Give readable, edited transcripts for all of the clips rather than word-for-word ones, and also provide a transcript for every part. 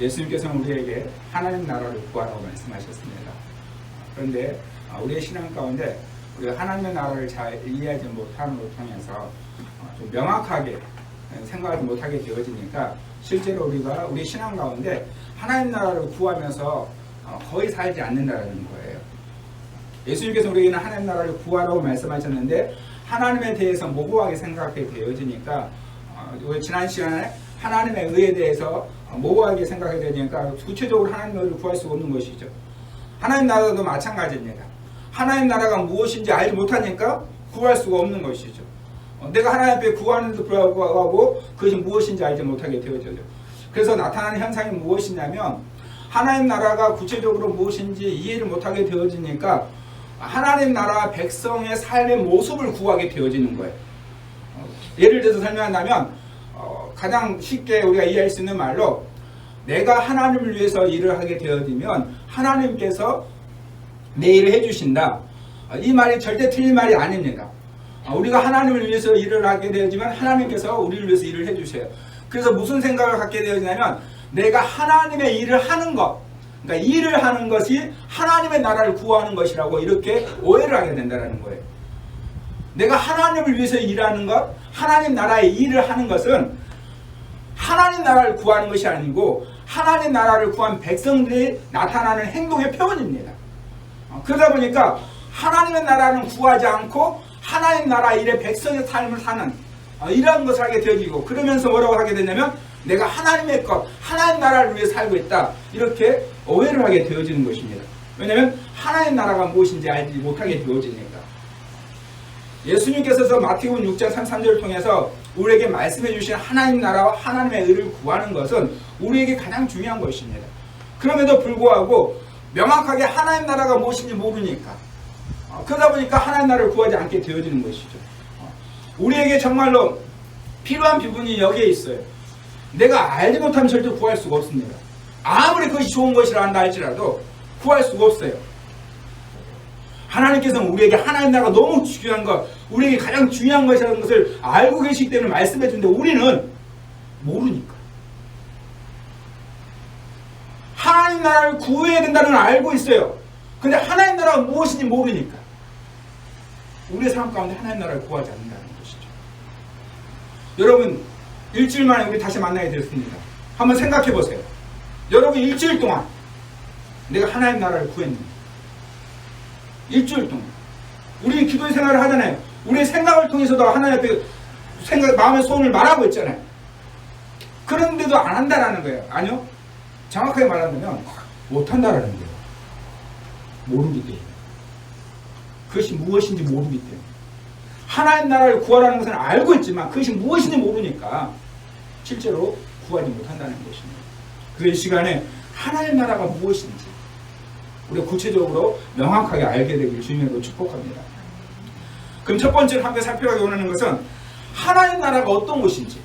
예수님께서는 우리에게 하나님 나라를 구하라고 말씀하셨습니다. 그런데 우리의 신앙 가운데 우리가 하나님의 나라를 잘 이해하지 못함으로 통해서 좀 명확하게 생각하지 못하게 되어지니까 실제로 우리가 우리 신앙 가운데 하나님 나라를 구하면서 거의 살지 않는다는 거예요. 예수님께서 우리에게는 하나님 나라를 구하라고 말씀하셨는데 하나님에 대해서 모호하게 생각하게 되어지니까 지난 시간에 하나님의 의에 대해서 모호하게 생각하게 되니까 구체적으로 하나님의 의를 구할 수가 없는 것이죠. 하나님 나라도 마찬가지입니다. 하나님 나라가 무엇인지 알지 못하니까 구할 수가 없는 것이죠. 내가 하나님 앞에 구하는데도 불구하고 그것이 무엇인지 알지 못하게 되어져요. 그래서 나타나는 현상이 무엇이냐면 하나님 나라가 구체적으로 무엇인지 이해를 못하게 되어지니까 하나님 나라 백성의 삶의 모습을 구하게 되어지는 거예요. 예를 들어서 설명한다면 가장 쉽게 우리가 이해할 수 있는 말로 내가 하나님을 위해서 일을 하게 되어지면 하나님께서 내 일을 해주신다. 이 말이 절대 틀린 말이 아닙니다. 우리가 하나님을 위해서 일을 하게 되어지면 하나님께서 우리를 위해서 일을 해주세요. 그래서 무슨 생각을 갖게 되어지냐면 내가 하나님의 일을 하는 것, 그러니까 일을 하는 것이 하나님의 나라를 구하는 것이라고 이렇게 오해를 하게 된다는 거예요. 내가 하나님을 위해서 일하는 것, 하나님 나라의 일을 하는 것은 하나님 나라를 구하는 것이 아니고 하나님 나라를 구한 백성들이 나타나는 행동의 표현입니다. 그러다 보니까 하나님의 나라는 구하지 않고 하나님 나라 일의 백성의 삶을 사는 이러한 것을 하게 되어지고 그러면서 뭐라고 하게 되냐면 내가 하나님의 것, 하나님 나라를 위해 살고 있다. 이렇게 오해를 하게 되어지는 것입니다. 왜냐하면 하나님 나라가 무엇인지 알지 못하게 되어지니까. 예수님께서 마태복음 6장 33절을 통해서 우리에게 말씀해 주신 하나님 나라와 하나님의 의를 구하는 것은 우리에게 가장 중요한 것입니다. 그럼에도 불구하고 명확하게 하나님 나라가 무엇인지 모르니까 그러다 보니까 하나님 나라를 구하지 않게 되어지는 것이죠. 우리에게 정말로 필요한 부분이 여기에 있어요. 내가 알지 못하면 절대 구할 수가 없습니다. 아무리 그것이 좋은 것이라 한다 할지라도 구할 수가 없어요. 하나님께서는 우리에게 하나님 나라가 너무 중요한 것, 우리에게 가장 중요한 것이라는 것을 알고 계시기 때문에 말씀해 주는데 우리는 모르니까. 하나님 나라를 구해야 된다는 걸 알고 있어요. 근데 하나님 나라가 무엇인지 모르니까 우리의 삶 가운데 하나님 나라를 구하지 않는다는 것이죠. 여러분 일주일 만에 우리 다시 만나게 됐습니다. 한번 생각해 보세요. 여러분 일주일 동안 내가 하나님 나라를 구했는데 일주일 동안 우리 기도의 생활을 하잖아요. 우리의 생각을 통해서도 하나님 앞에 마음의 소원을 말하고 있잖아요. 그런데도 안 한다라는 거예요. 아니요. 정확하게 말하면 못한다라는 거예요. 모르기 때문에. 그것이 무엇인지 모르기 때문에. 하나님 나라를 구하라는 것은 알고 있지만 그것이 무엇인지 모르니까 실제로 구하지 못한다는 것입니다. 그래서 이 시간에 하나님 나라가 무엇인지 우리가 구체적으로 명확하게 알게 되길 주님으로 축복합니다. 그럼 첫 번째로 함께 살펴보기 원하는 것은 하나님 나라가 어떤 것인지,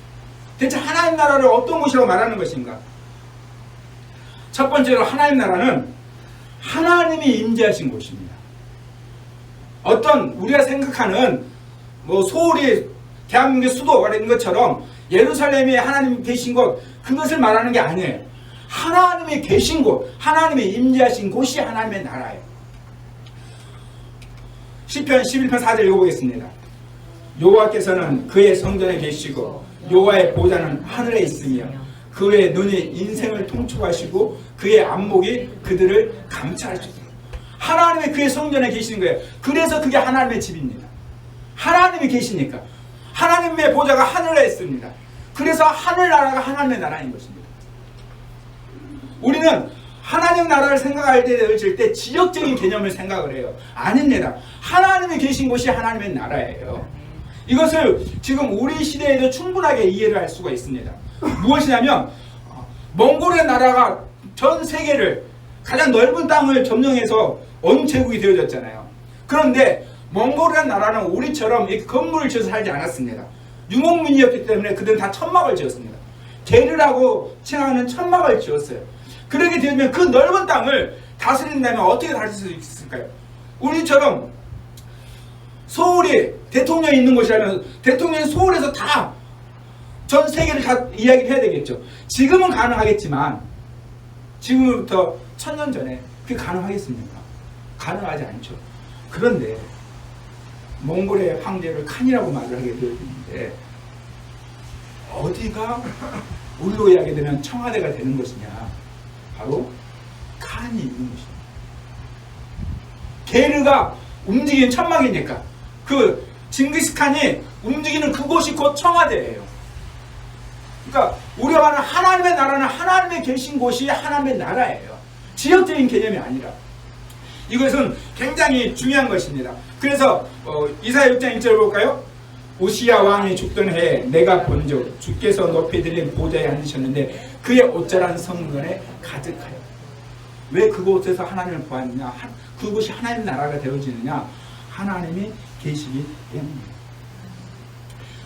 대체 하나님 나라를 어떤 것이라고 말하는 것인가? 첫 번째로 하나님 나라는 하나님이 임재하신 곳입니다. 어떤 우리가 생각하는 소울이 대한민국의 수도가 있는 것처럼 예루살렘에 하나님이 계신 곳, 그것을 말하는 게 아니에요. 하나님이 계신 곳, 하나님이 임재하신 곳이 하나님의 나라예요. 시편 11편 4절 읽어보겠습니다. 여호와께서는 그의 성전에 계시고 여호와의 보좌는 하늘에 있으며 그의 눈이 인생을 통촉하시고 그의 안목이 그들을 감찰하시고 하나님이 그의 성전에 계시는 거예요. 그래서 그게 하나님의 집입니다. 하나님이 계시니까 하나님의 보좌가 하늘에 있습니다. 그래서 하늘나라가 하나님의 나라인 것입니다. 우리는 하나님 나라를 생각할 때 지역적인 개념을 생각을 해요. 아닙니다. 하나님이 계신 곳이 하나님의 나라예요. 이것을 지금 우리 시대에도 충분하게 이해를 할 수가 있습니다. 무엇이냐면 몽골의 나라가 전 세계를 가장 넓은 땅을 점령해서 원제국이 되어졌잖아요. 그런데 몽골이라는 나라는 우리처럼 이렇게 건물을 지어서 살지 않았습니다. 유목민이었기 때문에 그들은 다 천막을 지었습니다. 게르라고 칭하는 천막을 지었어요. 그렇게 되면 그 넓은 땅을 다스린다면 어떻게 다스릴 수 있을까요? 우리처럼 소울이 대통령이 있는 곳이라면 대통령이 소울에서 다 전 세계를 다 이야기를 해야 되겠죠. 지금은 가능하겠지만 지금부터 1000년 전에 그게 가능하겠습니까? 가능하지 않죠. 그런데 몽골의 황제를 칸이라고 말을 하게 되었는데 어디가 우리로 이야기 되면 청와대가 되는 것이냐? 바로 칸이 있는 것입니다. 게르가 움직이는 천막이니까 그 징기스칸이 움직이는 그곳이 곧 청와대예요. 그러니까 우리가 말하는 하나님의 나라는 하나님의 계신 곳이 하나님의 나라예요. 지역적인 개념이 아니라. 이것은 굉장히 중요한 것입니다. 그래서 이사야 6장 1절 볼까요? 우시야 왕이 죽던 해에 내가 본즉 주께서 높이 들린 보좌에 앉으셨는데 그의 옷자란 성전에 가득하여. 왜 그곳에서 하나님을 보았느냐? 그곳이 하나님 나라가 되어지느냐? 하나님이 계시기 때문입니다.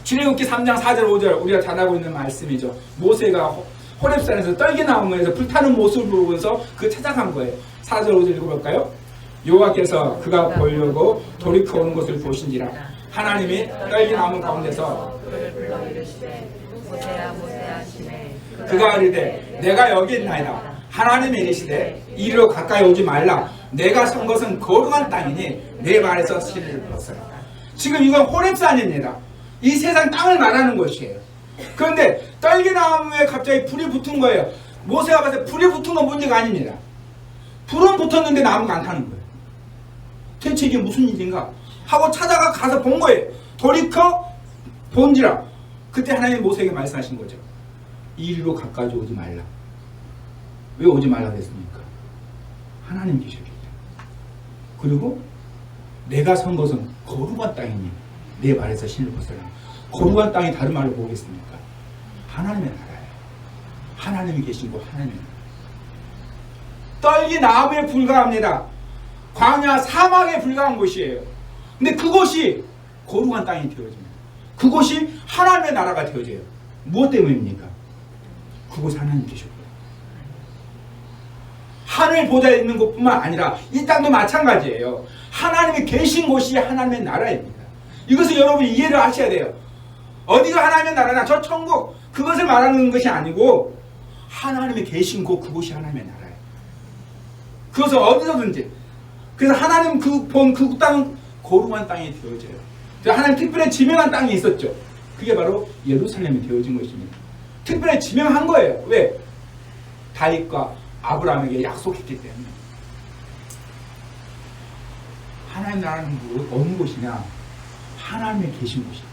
출애굽기 3장 4절 5절 우리가 잘 알고 있는 말씀이죠. 모세가 호렙산에서 떨기나무에서 불타는 모습을 보면서 그 찾아간 거예요. 4절 5절 읽어볼까요? 여호와께서 그가 보려고 돌이켜 오는 것을 보신지라 하나님이 떨기나무 가운데서 그가 이르되 내가 여기 있나이다. 하나님이 이르시되 이리로 가까이 오지 말라. 내가 선 것은 거룩한 땅이니 내 발에서 실을 벗어라. 지금 이건 호렙산입니다. 이 세상 땅을 말하는 것이에요. 그런데 떨기나무에 갑자기 불이 붙은 거예요. 모세가 봤을 때 불이 붙은 건 문제가 아닙니다. 불은 붙었는데 나무가 안 타는 거예요. 대체 이게 무슨 일인가 하고 찾아가 가서 본 거예요. 돌이켜 본지라. 그때 하나님이 모세에게 말씀하신 거죠. 이리로 가까이 오지 말라. 왜 오지 말라 그랬습니까? 하나님 계셨기 때문에. 그리고 내가 선 것은 거룩한 땅이니 내 발에서 신을 벗어라. 거룩한 땅이 다른 말로 보겠습니까? 하나님의 나라예요. 하나님이 계신 곳 하나님의 나라. 떨기 나무에 불과합니다. 광야 사막에 불과한 곳이에요. 근데 그곳이 거룩한 땅이 되어집니다. 그곳이 하나님의 나라가 되어져요. 무엇 때문입니까? 그곳에 하나님 계셨고요. 하늘 보좌에 있는 곳뿐만 아니라 이 땅도 마찬가지예요. 하나님이 계신 곳이 하나님의 나라입니다. 이것을 여러분이 이해를 하셔야 돼요. 어디가 하나님의 나라나 저 천국 그것을 말하는 것이 아니고 하나님이 계신 곳 그곳이 하나님의 나라예요. 그것은 어디서든지. 그래서 하나님 본 그 땅은 거룩한 땅이 되어져요. 하나님 특별히 지명한 땅이 있었죠. 그게 바로 예루살렘이 되어진 것입니다. 특별히 지명한 거예요. 왜? 다윗과 아브라함에게 약속했기 때문에. 하나님 나라는 어느 곳이냐? 하나님이 계신 곳이에요.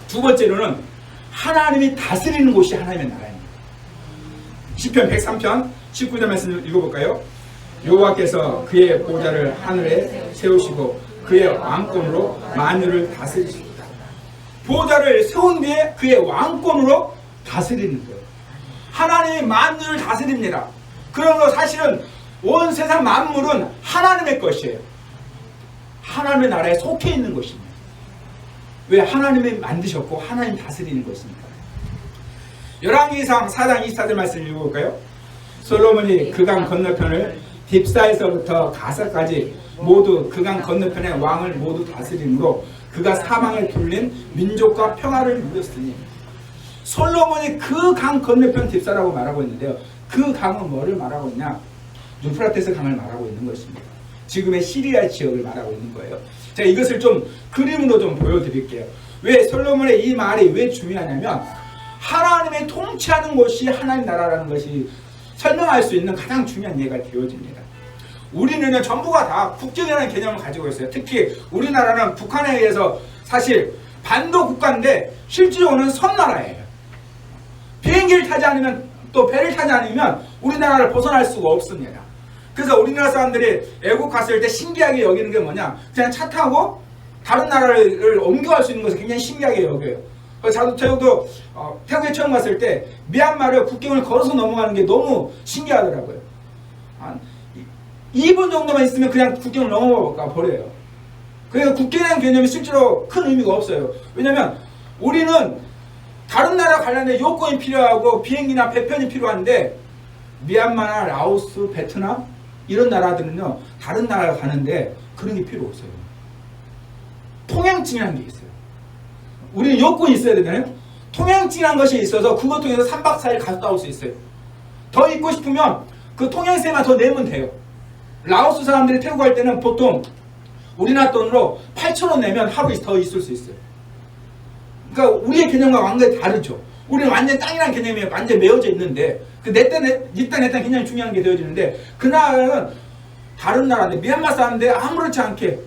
두 번째로는 하나님이 다스리는 곳이 하나님의 나라입니다. 시편 103편 19절 말씀 읽어볼까요? 여호와께서 그의 보좌를 하늘에 세우시고 그의 왕권으로 만유를 다스리십니다. 보좌를 세운 뒤에 그의 왕권으로 다스리는 거예요. 하나님이 만유를 다스립니다. 그러므로 사실은 온 세상 만물은 하나님의 것이에요. 하나님의 나라에 속해 있는 것입니다. 왜? 하나님이 만드셨고 하나님 다스리는 것입니다. 열왕기상 4장 24절 말씀 읽어볼까요? 솔로몬이 그강 건너편을 딥사에서부터 가사까지 모두 그강 건너편의 왕을 모두 다스림으로 그가 사망에 뚫린 민족과 평화를 누렸으니. 솔로몬이 그 강 건너편 딥사라고 말하고 있는데요. 그 강은 뭐를 말하고 있냐? 유프라테스 강을 말하고 있는 것입니다. 지금의 시리아 지역을 말하고 있는 거예요. 제가 이것을 좀 그림으로 좀 보여드릴게요. 왜 솔로몬의 이 말이 왜 중요하냐면 하나님의 통치하는 곳이 하나님 나라라는 것이 설명할 수 있는 가장 중요한 예가 되어집니다. 우리는 전부가 다 국적이라는 개념을 가지고 있어요. 특히 우리나라는 북한에 의해서 사실 반도 국가인데 실질적으로는 섬나라예요. 비행기를 타지 않으면 또 배를 타지 않으면 우리나라를 벗어날 수가 없습니다. 그래서 우리나라 사람들이 애국 갔을 때 신기하게 여기는 게 뭐냐? 그냥 차 타고 다른 나라를 옮겨갈 수 있는 것을 굉장히 신기하게 여겨요. 저도 태국에 처음 갔을 때 미얀마를 국경을 걸어서 넘어가는 게 너무 신기하더라고요. 한 2분 정도만 있으면 그냥 국경을 넘어가 버려요. 그래서 국경이라는 개념이 실제로 큰 의미가 없어요. 왜냐하면 우리는 다른 나라 가려면 요건이 필요하고 비행기나 배편이 필요한데 미얀마나 라오스, 베트남 이런 나라들은요 다른 나라 가는데 그런 게 필요 없어요. 통행증이라는 게 있어요. 우리는 요건이 있어야 되잖아요. 통행증이라는 것이 있어서 그것 통해서 3박 4일 갔다 올 수 있어요. 더 있고 싶으면 그 통행세만 더 내면 돼요. 라오스 사람들이 태국 갈 때는 보통 우리나라 돈으로 8,000원 내면 하루 더 있을 수 있어요. 그러니까 우리의 개념과 완전히 다르죠. 우리는 완전 땅이라는 개념이 완전 매어져 있는데 그 내 땅 개념이 중요한 게 되어지는데 그 나라는 다른 나라인데 미얀마 사람인데 아무렇지 않게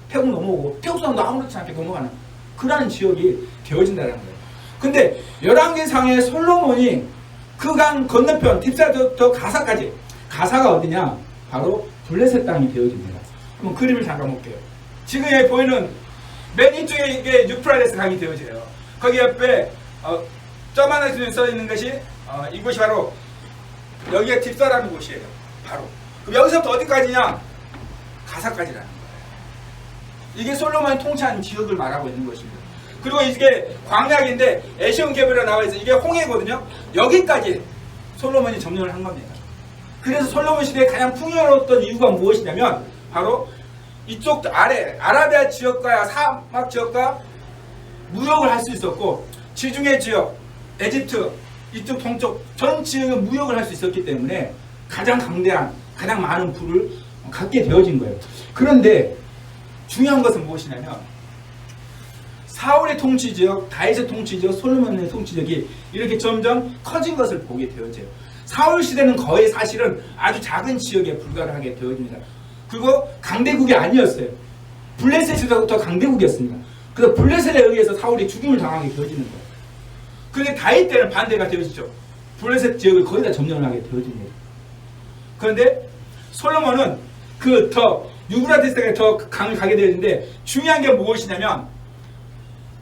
태국 넘어오고 태국 사람도 아무렇지 않게 넘어가는 그런 지역이 되어진다는 거예요. 근데 열왕기상의 솔로몬이 그 강 건너편 딥사부터 가사까지 가사가 어디냐? 바로 블레셋 땅이 되어집니다. 한번 그림을 잠깐 볼게요. 지금 여기 보이는 맨 이쪽에 이게 유프라데스 강이 되어져요. 거기 옆에 점 하나 써 있는 것이 이곳이 바로 여기가 딥사라는 곳이에요. 바로 그럼 여기서부터 어디까지냐? 가사까지라는 거예요. 이게 솔로몬이 통치한 지역을 말하고 있는 것입니다. 그리고 이게 광약인데 에시온 계별에 나와 있어요. 이게 홍해거든요. 여기까지 솔로몬이 점령을 한 겁니다. 그래서 솔로몬 시대에 가장 풍요로웠던 이유가 무엇이냐면 바로 이쪽 아래 아라비아 지역과 사막 지역과 무역을 할 수 있었고 지중해 지역, 에집트 이쪽 동쪽 전 지역은 무역을 할 수 있었기 때문에 가장 강대한 가장 많은 부를 갖게 되어진 거예요. 그런데 중요한 것은 무엇이냐면 사울의 통치지역, 다윗의 통치지역, 솔로몬의 통치지역이 이렇게 점점 커진 것을 보게 되어져요. 사울 시대는 거의 사실은 아주 작은 지역에 불과하게 되어집니다. 그리고 강대국이 아니었어요. 블레셋에서부터 강대국이었습니다. 그래서 블레셋에 의해서 사울이 죽임을 당하게 되어지는 거예요. 그런데 다윗 때는 반대가 되어지죠. 블레셋 지역을 거의 다 점령을 하게 되어집니다. 그런데 솔로몬은 그 더 유브라데스강에 더 강을 가게 되는데 중요한 게 무엇이냐면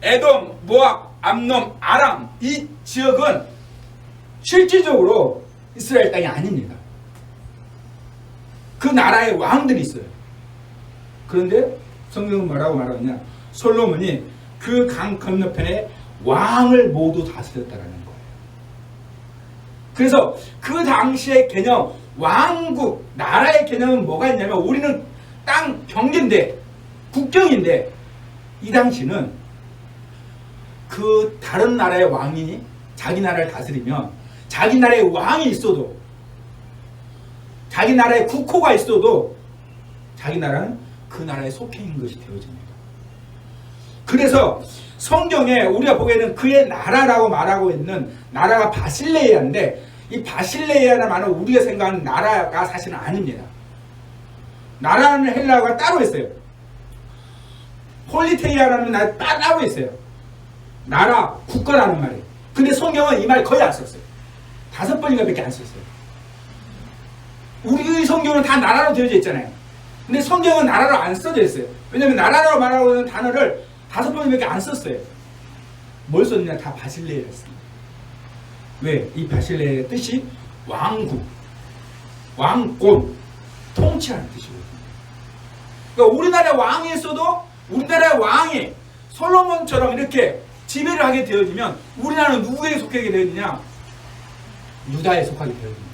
에돔, 모압, 암놈, 아람 이 지역은 실질적으로 이스라엘 땅이 아닙니다. 그 나라의 왕들이 있어요. 그런데 성경은 뭐라고 말하느냐? 솔로몬이 그 강 건너편에 왕을 모두 다스렸다라는 거예요. 그래서 그 당시의 개념, 왕국, 나라의 개념은 뭐가 있냐면 우리는 땅 경계인데 국경인데 이 당시는 그 다른 나라의 왕이 자기 나라를 다스리면 자기 나라의 왕이 있어도 자기 나라의 국호가 있어도 자기 나라는 그 나라에 속해 있는 것이 되어집니다. 그래서 성경에 우리가 보기에는 그의 나라라고 말하고 있는 나라가 바실레이아인데 이 바실레이아나 말은 우리가 생각하는 나라가 사실은 아닙니다. 나라는 헬라어가 따로 있어요. 폴리테이아라는 나라 따로 있어요. 나라, 국가라는 말이에요. 근데 성경은 이 말 거의 안 썼어요. 5번인가 밖에 안 썼어요. 우리 성경은 다 나라로 되어져 있잖아요. 근데 성경은 나라로 안 써져 있어요. 왜냐하면 나라로 말하고 있는 단어를 5번밖에 안 썼어요. 뭘 썼느냐? 다 바실레이를 했습니다. 왜? 이 바실레이의 뜻이 왕국, 왕권, 통치하는 뜻이거든요. 그러니까 우리나라 왕이 있어도 우리나라의 왕이 솔로몬처럼 이렇게 지배를 하게 되어지면 우리나라는 누구에게 속하게 되어지냐? 유다에 속하게 되어집니다.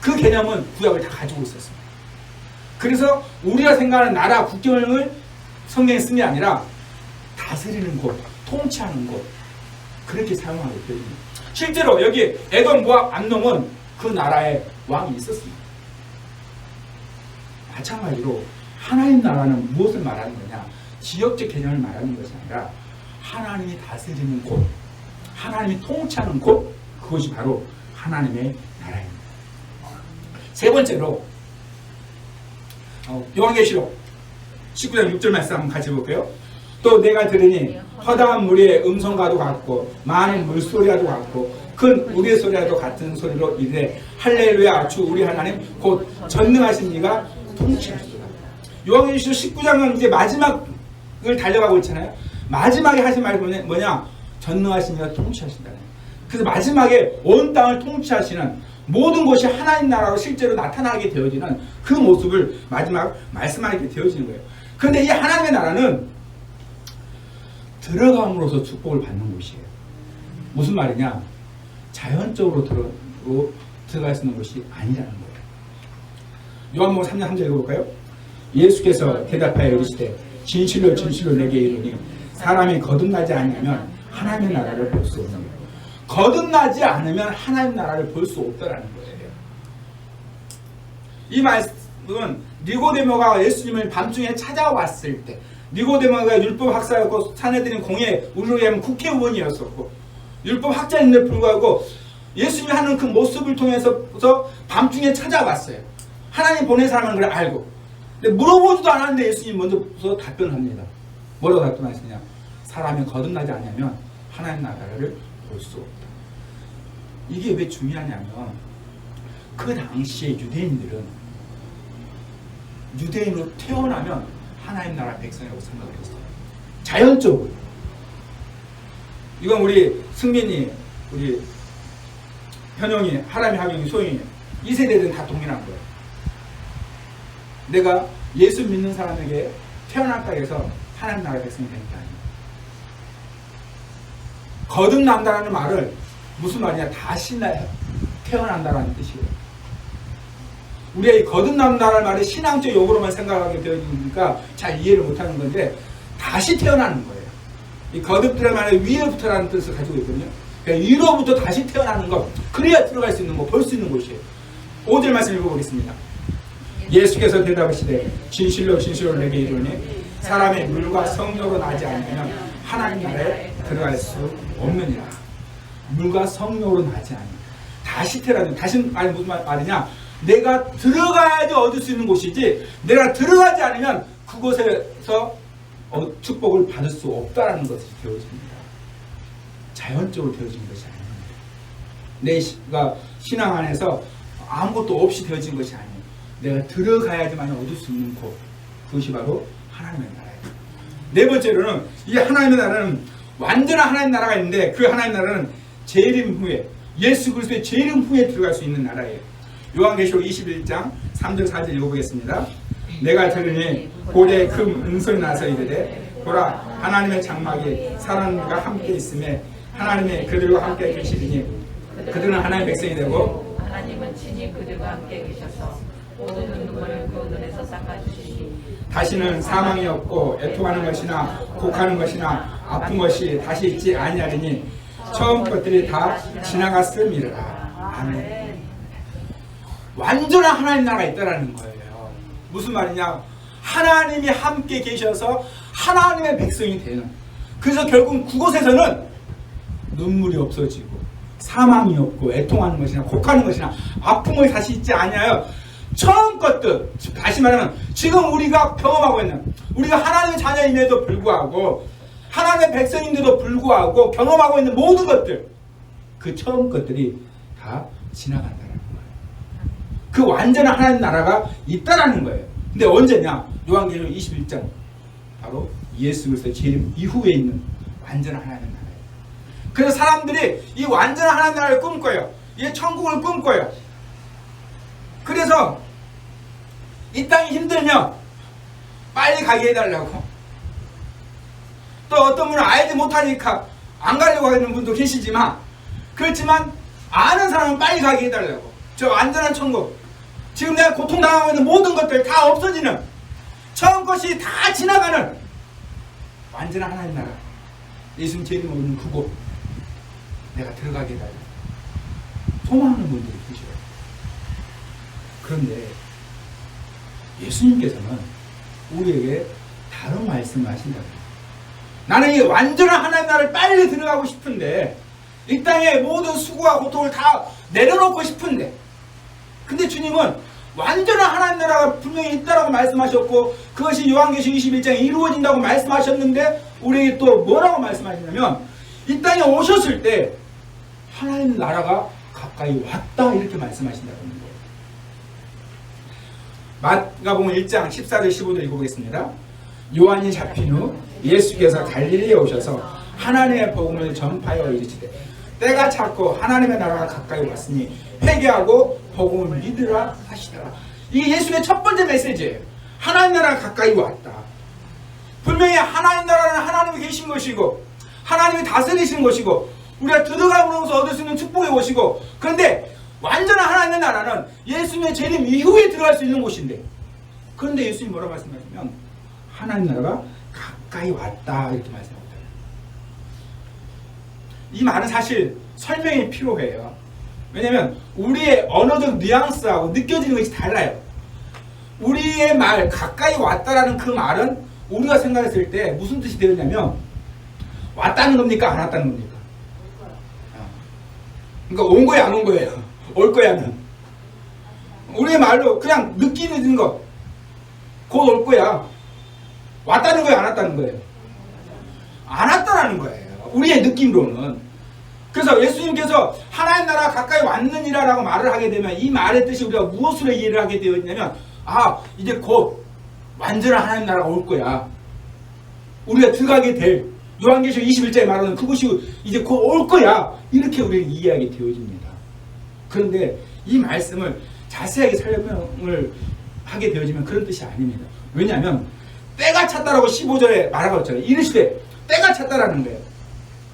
그 개념은 구약을 다 가지고 있었습니다. 그래서 우리가 생각하는 나라, 국경을 성경에 쓴 게 아니라 다스리는 곳, 통치하는 곳 그렇게 사용하게 되어집니다. 실제로 여기 에돔, 모압, 암놈은 그 나라에 왕이 있었습니다. 마찬가지로 하나님 나라는 무엇을 말하는 거냐? 지역적 개념을 말하는 것이 아니라 하나님이 다스리는 곳, 하나님이 통치하는 곳, 그것이 바로 하나님의 나라입니다. 세 번째로 요한계시록 19장 6절 말씀 한번 같이 볼게요. 또 내가 들으니 허다한 무리의 음성과도 같고 많은 물소리와도 같고 큰 우리의 소리와도 같은 소리로 이르되 할렐루야 주 우리 하나님 곧 전능하신 이가 통치하시도다. 요한계시록 19장은 이제 마지막을 달려가고 있잖아요. 마지막에 하신 말이 뭐냐? 전능하신 이가 통치하신다. 그래서 마지막에 온 땅을 통치하시는 모든 것이 하나님 나라로 실제로 나타나게 되어지는 그 모습을 마지막 말씀하게 되어지는 거예요. 그런데 이 하나님의 나라는 들어감으로써 축복을 받는 곳이에요. 무슨 말이냐? 자연적으로 들어갈 수 있는 것이 아니라는 거예요. 요한복음 3장 3절 읽어볼까요? 예수께서 대답하여 이르시되 진실로 진실로 내게 이르니 사람이 거듭나지 아니하면 하나님의 나라를 볼 수 없느니라. 거듭나지 않으면 하나님 나라를 볼 수 없다라는 거예요. 이 말씀은 니고데모가 예수님을 밤중에 찾아왔을 때, 니고데모가 율법 학사였고 사내들인 공예 우리로 국회의원이었었고 율법 학자인데 불구하고 예수님이 하는 그 모습을 통해서 밤중에 찾아왔어요. 하나님 보낸 사람은 그걸 알고. 근데 물어보지도 않았는데 예수님 먼저 답변합니다. 뭐라고 답변하시냐? 사람이 거듭나지 않으면 하나님 나라를 볼 수 없다. 이게 왜 중요하냐면 그 당시에 유대인으로 태어나면 하나님 나라 백성이라고 생각을 했어요. 자연적으로. 이건 우리 승민이, 우리 현영이, 하람이, 하경이, 소영이 이 세대들은 다 동일한 거예요. 내가 예수 믿는 사람에게 태어났다 해서 하나님 나라 백성이 되는 게 아니에요. 거듭난다는 말을 무슨 말이냐? 다시 태어난다는 뜻이에요. 우리가 이 거듭난다는 말을 신앙적 용어로만 생각하게 되어지니까 잘 이해를 못하는 건데 다시 태어나는 거예요. 이 거듭이라는 말은 위로부터라는 뜻을 가지고 있거든요. 그러니까 위로부터 다시 태어나는 것, 그래야 들어갈 수 있는 거, 볼 수 있는 곳이에요. 5절 말씀 읽어보겠습니다. 예수께서 대답하시되 진실로 진실로 내게 이르노니 사람이 물과 성령으로 나지 않으면 하나님 나라에 들어갈 수 없느니라. 물과 성령으로 나지 않으면 다시 태어나는, 다시 아니 무슨 말이냐? 내가 들어가야지 얻을 수 있는 곳이지 내가 들어가지 않으면 그곳에서 축복을 받을 수 없다라는 것이 되어집니다. 자연적으로 되어진 것이 아닙니다. 내가 신앙 안에서 아무것도 없이 되어진 것이 아니에요. 내가 들어가야지만 얻을 수 있는 곳, 그것이 바로 하나님의 나라예요. 네 번째로는 이 하나님의 나라는 완전한 하나님 나라가 있는데 그 하나님 나라는 재림 후에, 예수 그리스도의 재림 후에 들어갈 수 있는 나라예요. 요한계시록 21장 3절 4절 읽어보겠습니다. 내가 들으니 고대 금 음성이 나서 이르되 보라 하나님의 장막이 사람과 함께 있음에 하나님의 그들과 함께 계시리니 그들은 하나님의 백성이 되고 하나님은 친히 그들과 함께 계셔서 모든 눈물을 그 눈에서 닦아주시니 다시는 사망이 없고 애통하는 것이나 곡하는 것이나 아픈 것이 다시 있지 아니하리니 처음 것들이 다 지나갔음이라. 아멘. 완전한 하나님 나라가 있다라는 거예요. 무슨 말이냐? 하나님이 함께 계셔서 하나님의 백성이 되는. 그래서 결국 그곳에서는 눈물이 없어지고 사망이 없고 애통하는 것이나 곡하는 것이나 아픈 것이 다시 있지 아니하여 처음 것들, 다시 말하면 지금 우리가 경험하고 있는, 우리가 하나님의 자녀임에도 불구하고 하나님의 백성인데도 불구하고 경험하고 있는 모든 것들, 그 처음 것들이 다 지나간다는 거예요. 그 완전한 하나님 나라가 있다라는 거예요. 근데 언제냐? 요한계시록 21장, 바로 예수 그리스도의 재림 이후에 있는 완전한 하나님 나라예요. 그래서 사람들이 이 완전한 하나님 나라를 꿈꿔요. 이 천국을 꿈꿔요. 그래서 이 땅이 힘들면 빨리 가게 해달라고. 또 어떤 분은 알지 못하니까 안 가려고 하는 분도 계시지만, 그렇지만 아는 사람은 빨리 가게 해달라고. 저 완전한 천국, 지금 내가 고통당하고 있는 모든 것들 다 없어지는, 처음 것이 다 지나가는 완전한 하나님 나라, 예수님 재림 오는 그곳 내가 들어가게 해달라고 소망하는 분들이 계셔요. 그런데 예수님께서는 우리에게 다른 말씀을 하신다고요. 나는 이 완전한 하나님 나라를 빨리 들어가고 싶은데, 이 땅의 모든 수고와 고통을 다 내려놓고 싶은데, 근데 주님은 완전한 하나님 나라가 분명히 있다라고 말씀하셨고 그것이 요한계시록 21장에 이루어진다고 말씀하셨는데, 우리에게 또 뭐라고 말씀하시냐면 이 땅에 오셨을 때 하나님 나라가 가까이 왔다, 이렇게 말씀하신다는 거예요. 마가복음 1장 14절 15절 읽어보겠습니다. 요한이 잡힌 후 예수께서 갈릴리에 오셔서 하나님의 복음을 전파하여 이르시되 때가 찼고 하나님의 나라가 가까이 왔으니 회개하고 복음을 믿으라 하시더라. 이게 예수의 첫 번째 메시지예요. 하나님 나라가 가까이 왔다. 분명히 하나님 나라는 하나님이 계신 것이고 하나님이 다스리시는 것이고 우리가 들어가면서 얻을 수 있는 축복의 곳이고, 그런데 완전한 하나님의 나라는 예수님의 재림 이후에 들어갈 수 있는 곳인데, 그런데 예수님이 뭐라고 말씀하시면 하나님 나라가 가까이 왔다, 이렇게 말씀합니다. 이 말은 사실 설명이 필요해요. 왜냐면 우리의 언어적 뉘앙스하고 느껴지는 것이 달라요. 우리의 말 가까이 왔다라는 그 말은 우리가 생각했을 때 무슨 뜻이 되었냐면 왔다는 겁니까? 안 왔다는 겁니까? 그러니까 온 거야 안 온 거예요? 올 거야는 우리의 말로 그냥 느끼는 거 곧 올 거야. 왔다는 거예요? 안 왔다는 거예요? 안 왔다라는 거예요. 우리의 느낌으로는. 그래서 예수님께서 하나님 나라가 가까이 왔느니라 라고 말을 하게 되면 이 말의 뜻이 우리가 무엇으로 이해를 하게 되어 있냐면 이제 곧 완전한 하나님 나라가 올 거야. 우리가 들어가게 될 요한계시록 21장에 말하는 그것이 이제 곧 올 거야. 이렇게 우리는 이해하게 되어집니다. 그런데 이 말씀을 자세하게 설명을 하게 되어지면 그런 뜻이 아닙니다. 왜냐하면 때가 찼다라고 15절에 말하고 있잖아요. 이르시되 때가 찼다라는 거예요.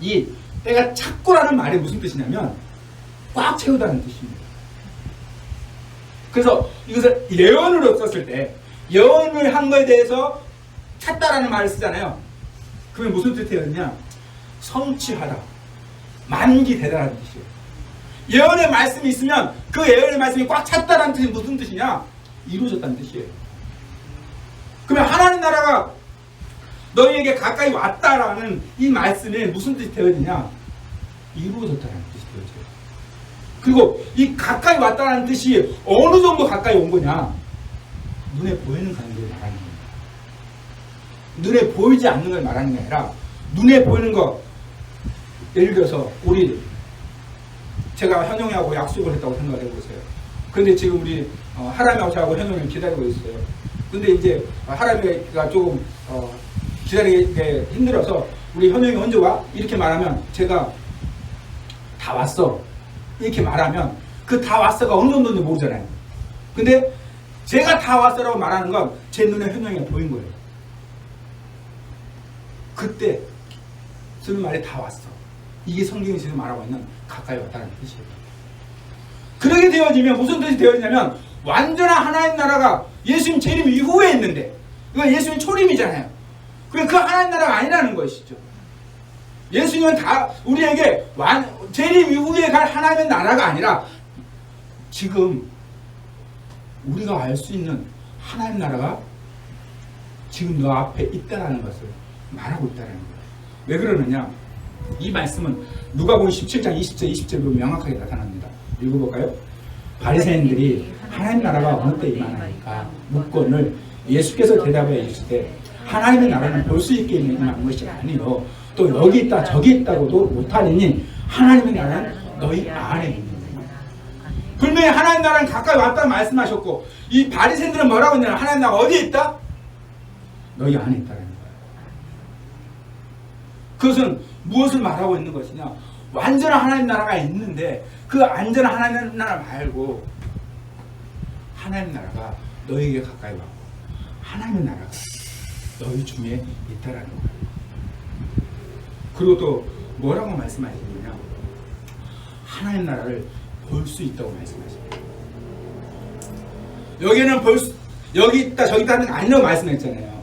이 때가 찼고라는 말이 무슨 뜻이냐면 꽉 채우다는 뜻입니다. 그래서 이것을 예언으로 썼을 때 예언을 한 거에 대해서 찼다라는 말을 쓰잖아요. 그러면 무슨 뜻이었냐? 성취하다, 만기되다라는 뜻이에요. 예언의 말씀이 있으면 그 예언의 말씀이 꽉 찼다라는 뜻이 무슨 뜻이냐? 이루어졌다는 뜻이에요. 그러면 하나님 나라가 너희에게 가까이 왔다라는 이 말씀에 무슨 뜻이 되어지냐? 이루어졌다라는 뜻이 되어져요. 그리고 이 가까이 왔다라는 뜻이 어느 정도 가까이 온 거냐? 눈에 보이는 관계를 말하는 겁니다. 눈에 보이지 않는 걸 말하는 게 아니라 눈에 보이는 거, 예를 들어서 제가 현영이하고 약속을 했다고 생각을 해보세요. 근데 지금 우리 하람이하고 저하고 현영이를 기다리고 있어요. 근데 이제 하람이가 조금 기다리기 힘들어서 우리 현영이 언제 와? 이렇게 말하면 제가 다 왔어 이렇게 말하면 그 다 왔어가 어느 정도인지 모르잖아요. 근데 제가 다 왔어라고 말하는 건 제 눈에 현영이가 보인 거예요. 그때 쓰는 말이 다 왔어. 이게 성경이 지금 말하고 있는 가까이 왔다는 뜻이에요. 그렇게 되어지면 무슨 뜻이 되어지냐면 완전한 하나님 나라가 예수님 재림 이후에 있는데 이건 예수님 초림이잖아요. 그 하나님 나라가 아니라는 것이죠. 예수님은 다 우리에게 재림 이후에 갈 하나님의 나라가 아니라 지금 우리가 알 수 있는 하나님 나라가 지금 너 앞에 있다는 것을 말하고 있다는 거예요. 왜 그러느냐? 이 말씀은 누가복음 17장 20절 20절로 명확하게 나타납니다. 읽어볼까요? 바리새인들이 하나님 나라가 어느 때 임하나이까 묻건을 예수께서 대답하여 이르시되 하나님의 나라는 볼 수 있게 임한 것이 아니요 또 여기 있다 저기 있다고도 못하리니 하나님의 나라는 너희 안에 있는 거예요. 분명히 하나님 나라는 가까이 왔다고 말씀하셨고 이 바리새인들은 뭐라고 했냐면 하나님 나라가 어디에 있다? 너희 안에 있다는 거예요. 그것은 무엇을 말하고 있는 것이냐? 완전한 하나님 나라가 있는데 그 완전한 하나님 나라 말고 하나님 나라가 너희에게 가까이 왔고 하나님의 나라가 너희 중에 있다라는 거예요. 그리고 또 뭐라고 말씀하시느냐? 하나님 나라를 볼 수 있다고 말씀하십니다. 여기는 여기 있다 저기 있다는 게 아니라고 말씀했잖아요.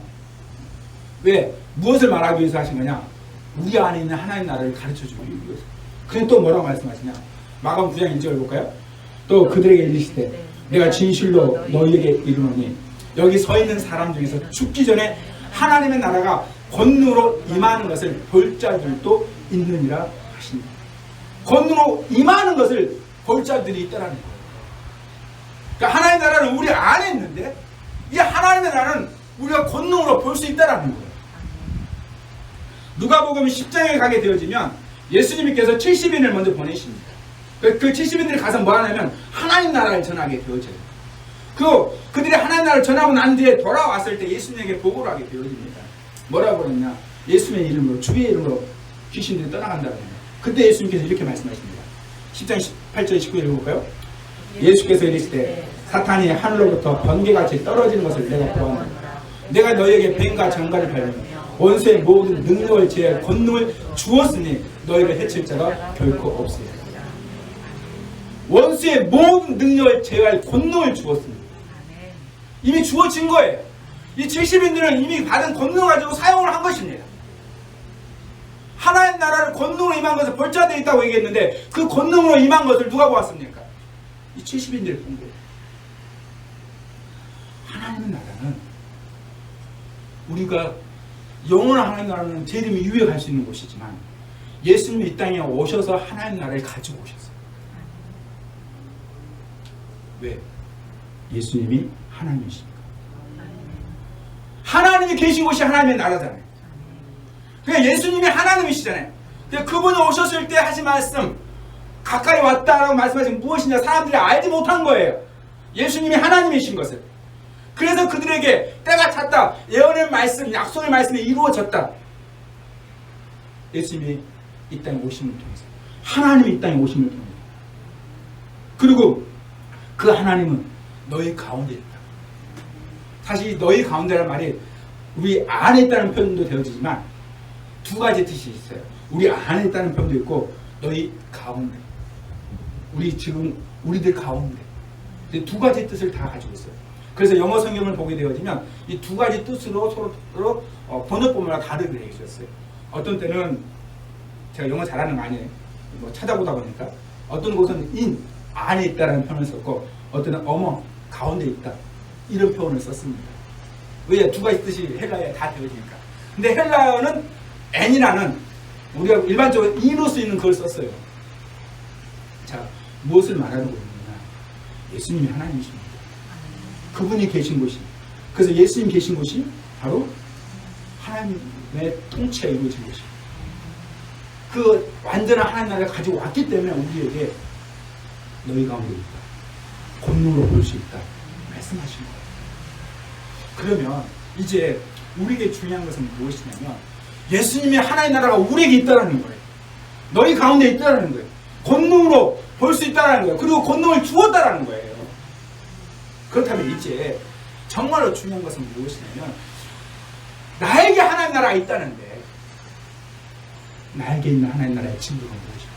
왜? 무엇을 말하기 위해서 하신 거냐? 우리 안에 있는 하나님 나라를 가르쳐주기 위해서. 그럼 또 뭐라고 말씀하시냐? 마가복음 9장 1절 볼까요? 또 그들에게 이르시되 내가 진실로 너희에게 이르노니 여기 서 있는 사람 중에서 죽기 전에 하나님의 나라가 권능으로 임하는 것을 볼 자들도 있느니라 하십니다. 권능으로 임하는 것을 볼 자들이 있다는 거예요. 그러니까 하나님의 나라는 우리 안에 있는데 이 하나님의 나라는 우리가 권능으로 볼 수 있다는 거예요. 누가복음 10장에 가게 되어지면 예수님께서 70인을 먼저 보내십니다. 그 70인들이 가서 뭐 하냐면 하나님 나라를 전하게 되어져요. 그리고 그들이 하나님 나라를 전하고 난 뒤에 돌아왔을 때 예수님에게 보고를 하게 되어집니다. 뭐라고 그러냐? 예수님의 이름으로 주의 이름으로 귀신들이 떠나간다고 합니다. 그때 예수님께서 이렇게 말씀하십니다. 10장 18절 19절 읽어볼까요? 예수께서 이르시되 사탄이 하늘로부터 번개같이 떨어지는 것을 내가 보았노라. 내가 너희에게 뱀과 정갈을 밟으며 원수의 모든 능력을 제할 권능을 주었으니 너희를 해칠 자가 결코 없으리라. 원수의 모든 능력을 제할 권능을 주었습니다. 이미 주어진 거예요. 이 70인들은 이미 받은 권능을 가지고 사용을 한 것입니다. 하나님 나라를 권능으로 임한 것을 볼 자 되어 있다고 얘기했는데 그 권능으로 임한 것을 누가 보았습니까? 이 70인들이 본 거예요. 하나님의 나라는 우리가 영원한 하나님 나라는 제 이름이 유익할 수 있는 곳이지만 예수님이 이 땅에 오셔서 하나님 나라를 가지고 오셨어요. 왜? 예수님이 하나님이십니까? 하나님이 계신 곳이 하나님의 나라잖아요. 그러니까 예수님이 하나님이시잖아요. 그러니까 그분이 오셨을 때 하신 말씀, 가까이 왔다라고 말씀하신 무엇이냐, 사람들이 알지 못한 거예요. 예수님이 하나님이신 것을. 그래서 그들에게 때가 찼다, 예언의 말씀, 약속의 말씀이 이루어졌다. 예수님이 이 땅에 오심을 통해서, 하나님이 이 땅에 오심을 통해서. 그리고 그 하나님은 너희 가운데 있다. 사실 너희 가운데라는 말이 우리 안에 있다는 표현도 되어지지만 두 가지 뜻이 있어요. 우리 안에 있다는 표현도 있고 너희 가운데, 우리 지금 우리들 가운데, 두 가지 뜻을 다 가지고 있어요. 그래서 영어 성경을 보게 되어지면 이 두 가지 뜻으로 서로 번역본마다 다르게 되어 있었어요. 어떤 때는 제가 영어 잘하는 거 아니에요. 뭐 찾아보다 보니까 어떤 곳은 in 안에 있다라는 표현을 썼고 어떤 때는 어머 가운데 있다 이런 표현을 썼습니다. 왜? 두 가지 뜻이 헬라어에 다 되어지니까. 근데 헬라어는 n이라는 우리가 일반적으로 in으로 쓰이는 그걸 썼어요. 자, 무엇을 말하는 거냐? 예수님이 하나님이십니다. 그분이 계신 곳이, 그래서 예수님 계신 곳이 바로 하나님의 통치가 이루어진 곳입니다. 그 완전한 하나님 나라를 가지고 왔기 때문에 우리에게 너희 가운데 있다, 권능으로 볼 수 있다 말씀하신 거예요. 그러면 이제 우리에게 중요한 것은 무엇이냐면 예수님의 하나님 나라가 우리에게 있다는 거예요. 너희 가운데 있다는 거예요. 권능으로 볼 수 있다는 거예요. 그리고 권능을 주었다는 거예요. 그렇다면 이제 정말로 중요한 것은 무엇이냐면 나에게 하나님 나라가 있다는데 나에게 있는 하나님 나라의 증거가 무엇입니까?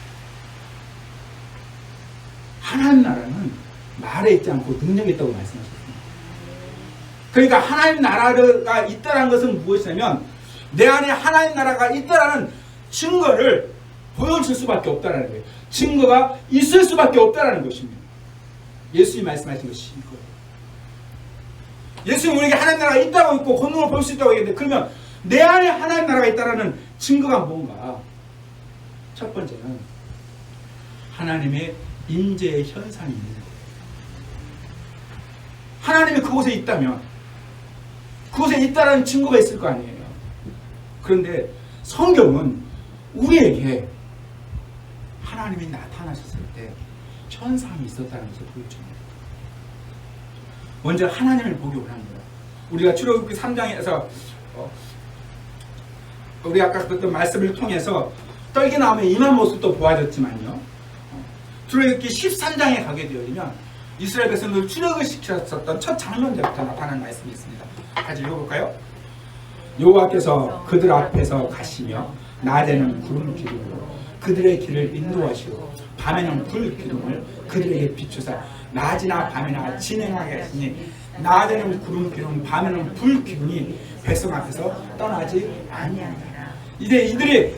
하나님 나라는 말에 있지 않고 능력에 있다고 말씀하셨습니다. 그러니까 하나님 나라가 있다는 것은 무엇이냐면 내 안에 하나님 나라가 있다는 증거를 보여줄 수밖에 없다는 거예요. 증거가 있을 수밖에 없다는 것입니다. 예수님이 말씀하신 것이 이거예요. 예수님이 우리에게 하나님 나라가 있다고 있고 권능을 볼 수 있다고 얘기했는데 그러면 내 안에 하나님 나라가 있다는 증거가 뭔가? 첫 번째는 하나님의 임재의 현상이 있는 거예요. 하나님이 그곳에 있다면 그곳에 있다는 증거가 있을 거 아니에요. 그런데 성경은 우리에게 하나님이 나타나셨을 때 현상이 있었다는 것을 보여줍니다. 먼저 하나님을 보기 원합니다. 우리가 출애굽기 3장에서 우리 아까 봤던 말씀을 통해서 떨기나무에 임한 모습도 보아졌지만요. 출애굽기 13장에 가게 되어지면 이스라엘 백성들을 출애굽을 시켰었던 첫 장면부터 나타나는 말씀이 있습니다. 같이 읽어볼까요? 여호와께서 그들 앞에서 가시며 낮에는 구름 기둥으로 그들의 길을 인도하시고 밤에는 불 기둥을 그들에게 비추사 낮이나 밤이나 진행하게 하시니 낮에는 구름 기둥 밤에는 불 기둥이 백성 앞에서 떠나지 아니하니라. 이제 이들이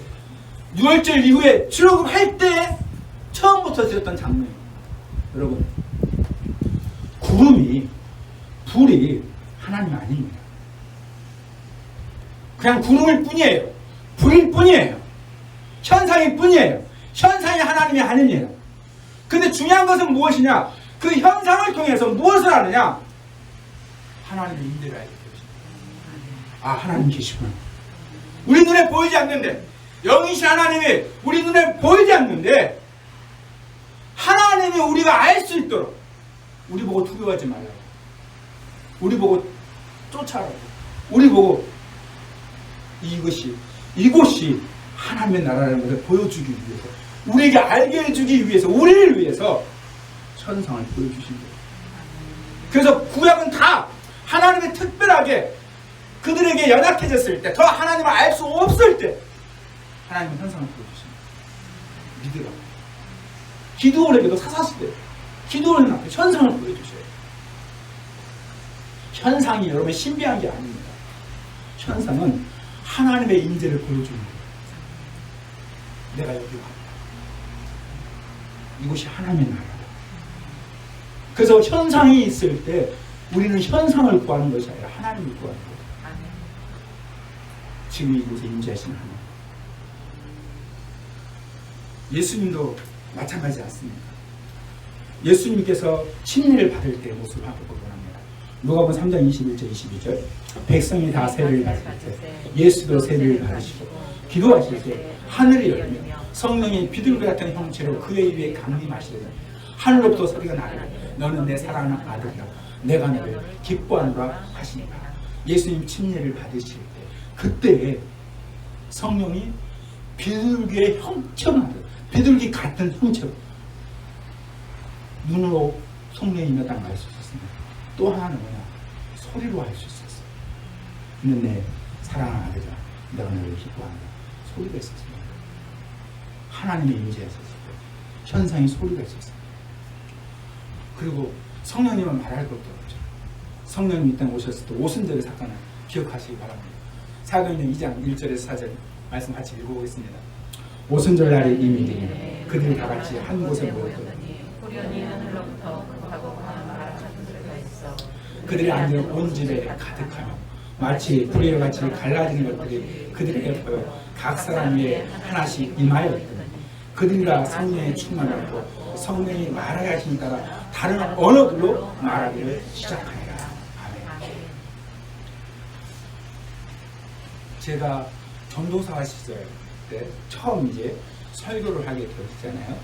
6월절 이후에 출애굽할 때 처음부터 드렸던 장면이에요. 여러분, 구름이 불이 하나님 아닙니다. 그냥 구름일 뿐이에요. 불일 뿐이에요. 현상일 뿐이에요. 현상이 하나님이 아닙니다. 근데 중요한 것은 무엇이냐? 그 현상을 통해서 무엇을 하느냐? 하나님의 임재를 알게 되십니다. 아, 하나님 계시구나. 우리 눈에 보이지 않는데, 영이신 하나님이 우리 눈에 보이지 않는데 하나님이 우리가 알 수 있도록 우리 보고 두려워하지 말라고, 우리 보고 쫓아라고, 우리 보고 이곳이 하나님의 나라라는 것을 보여주기 위해서, 우리에게 알게 해주기 위해서, 우리를 위해서 천상을 보여주신 거예요. 그래서 구약은 다 하나님이 특별하게 그들에게 연약해졌을 때, 더 하나님을 알 수 없을 때 하나님은 현상을 보여주십니다. 믿으라고. 기드온에게도 사사시 때 기드온 앞에 현상을 보여주셔요. 현상이 여러분 신비한 게 아닙니다. 현상은 하나님의 임재를 보여주는 거예요. 내가 여기 왔다. 이곳이 하나님의 나라다. 그래서 현상이 있을 때 우리는 현상을 구하는 것이 아니라 하나님을 구하는 거예요. 지금 이곳에 임재하시는 하나님. 예수님도 마찬가지지 않습니까? 예수님께서 침례를 받을 때의 모습을 한번 보기 원합니다. 누가복음 3장 21절 22절 백성이 다 세례를 받을 때 예수도 세례를 받으시고 기도하실 때 하늘이 열리며 성령이 비둘기 같은 형체로 그의 위에 강림하시더니 하늘로부터 소리가 나르되 너는 내 사랑하는 아들이라 내가 너를 기뻐하노라 하시니라. 예수님 침례를 받으실 때 그때에 성령이 비둘기의 형체만 비둘기 같은 형체로 눈으로 성령이 임했다는 걸 알 수 있었습니다. 또 하나는 뭐냐? 소리로 알 수 있었어요. 너는 내 사랑하는 아들이라 내가 너를 기뻐한다. 소리가 있었습니다. 하나님의 임재가 있었어요. 현상의 소리가 있었어요. 그리고 성령님은 말할 것도 없죠. 성령님 이 땅에 오셨을 때 오순절의 사건을 기억하시기 바랍니다. 사도행전 2장 1절에서 4절 말씀 같이 읽어보겠습니다. 오순절 날에 이미 되니 그들이 다 같이 한 곳에 모였더니 후련히 하늘로부터 급하고 강한 바람 같은 소리가 있어 그들이 앉은 온 집에 가득하며 마치 불의 같이 갈라지는 것들이 그들에게 보여 각 사람 위에 하나씩 임하였더니 그들이 다 성령의 충만하고 성령이 말하게 하시니 따라 다른 언어들로 말하기를 시작하니라. 아멘. 제가 전도사 시절 때 처음 이제 설교를 하게 되었잖아요.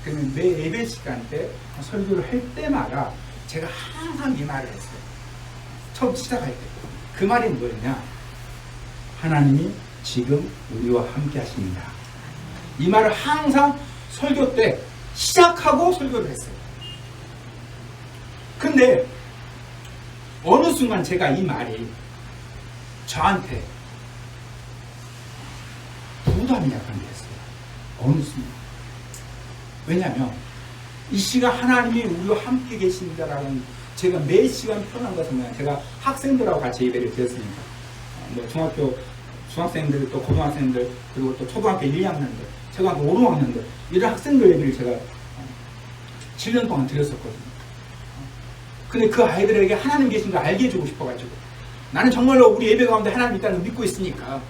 그러면 매 예배 시간 때 설교를 할 때마다 제가 항상 이 말을 했어요. 처음 시작할 때. 그 말이 뭐였냐? 하나님이 지금 우리와 함께 하십니다. 이 말을 항상 설교 때 시작하고 설교를 했어요. 근데 어느 순간 제가 이 말이 저한테 부담이 약간 됐어요. 어느 순간. 왜냐하면 이 시간 하나님이 우리와 함께 계신다라는 제가 매 시간 표현한 것은 뭐냐? 제가 학생들하고 같이 예배를 드렸으니까 뭐 중학생들 또 고등학생들 그리고 또 초등학교 1, 2학년들 초등학교 5, 6학년들 이런 학생들 예배를 제가 7년 동안 드렸었거든요. 근데 그 아이들에게 하나님 계신 걸 알게 해주고 싶어가지고 나는 정말로 우리 예배 가운데 하나님 있다는 걸 믿고 있으니까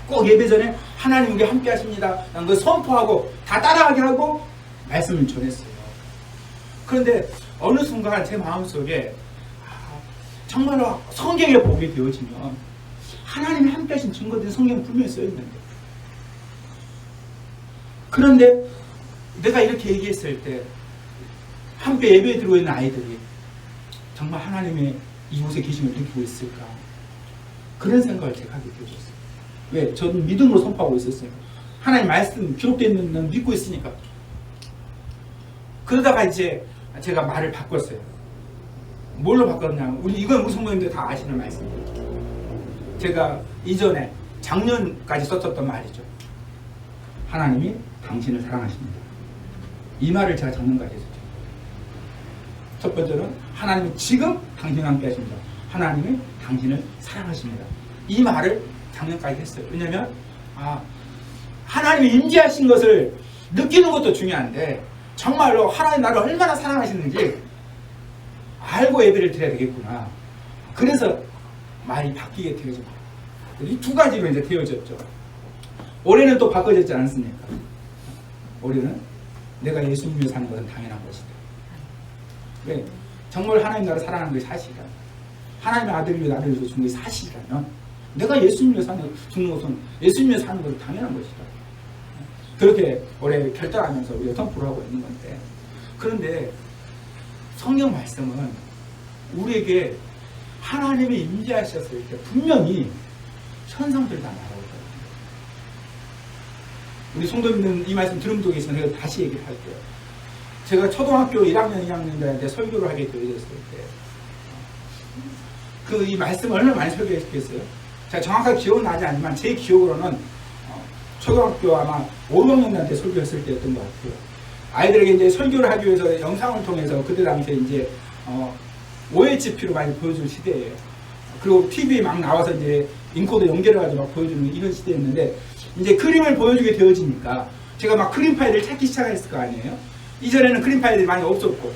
꼭 예배 전에 하나님 우리 함께 하십니다. 난 그걸 선포하고 다 따라가게 하고 말씀을 전했어요. 그런데 어느 순간 제 마음속에 정말로 성경에 보게 되어지면 하나님이 함께 하신 증거들이 성경에 분명히 써있는데 그런데 내가 이렇게 얘기했을 때 함께 예배에 들어오는 아이들이 정말 하나님의 이곳에 계심을 느끼고 있을까? 그런 생각을 제가 하게 되었어요. 왜? 저는 믿음으로 선포하고 있었어요. 하나님 말씀 기록되어 있는 건 믿고 있으니까. 그러다가 이제 제가 말을 바꿨어요. 뭘로 바꿨냐면 이건 우리 성도님들 다 아시는 말씀이에요. 제가 이전에 작년까지 썼었던 말이죠. 하나님이 당신을 사랑하십니다. 이 말을 제가 작년까지 했었죠. 첫 번째는 하나님이 지금 당신과 함께 하십니다. 하나님이 당신을 사랑하십니다. 이 말을 작년까지 했어요. 왜냐하면 하나님이 임재하신 것을 느끼는 것도 중요한데 정말로 하나님 나를 얼마나 사랑하시는지 알고 예배를 드려야 되겠구나. 그래서 말이 바뀌게 되어진 거예요. 이 두 가지로 이제 되어졌죠. 올해는 또 바꿔졌지 않습니까? 올해는 내가 예수님을 사는 것은 당연한 것이다. 왜? 정말 하나님 나를 사랑하는 것이 사실이다. 하나님의 아들을 위해 나를 위해서 준 것이 사실이라면 내가 예수님을 죽는 것은 예수님을 사는 것은 당연한 것이다. 그렇게 올해 결단하면서 우리가 선포를 하고 있는 건데 그런데 성경 말씀은 우리에게 하나님이 임재하셨을 때 분명히 현상들이 다 나오거든요. 우리 성도님들은 이 말씀 들음도 계시면 제가 다시 얘기를 할게요. 제가 초등학교 1학년, 2학년 때 설교를 하게 되어졌을 때 이 말씀을 얼마나 많이 설교했겠어요? 제가 정확하게 기억은 나지 않지만 제 기억으로는 초등학교 아마 5, 6학년 때 설교했을 때였던 것 같아요. 아이들에게 이제 설교를 하기 위해서 영상을 통해서 그때 당시에 이제 OHP로 많이 보여줄 시대예요. 그리고 TV에 막 나와서 이제 인코더 연결해가지고 막 보여주는 이런 시대였는데 이제 그림을 보여주게 되어지니까 제가 막 그림 파일을 찾기 시작했을 거 아니에요? 이전에는 그림 파일이 많이 없었고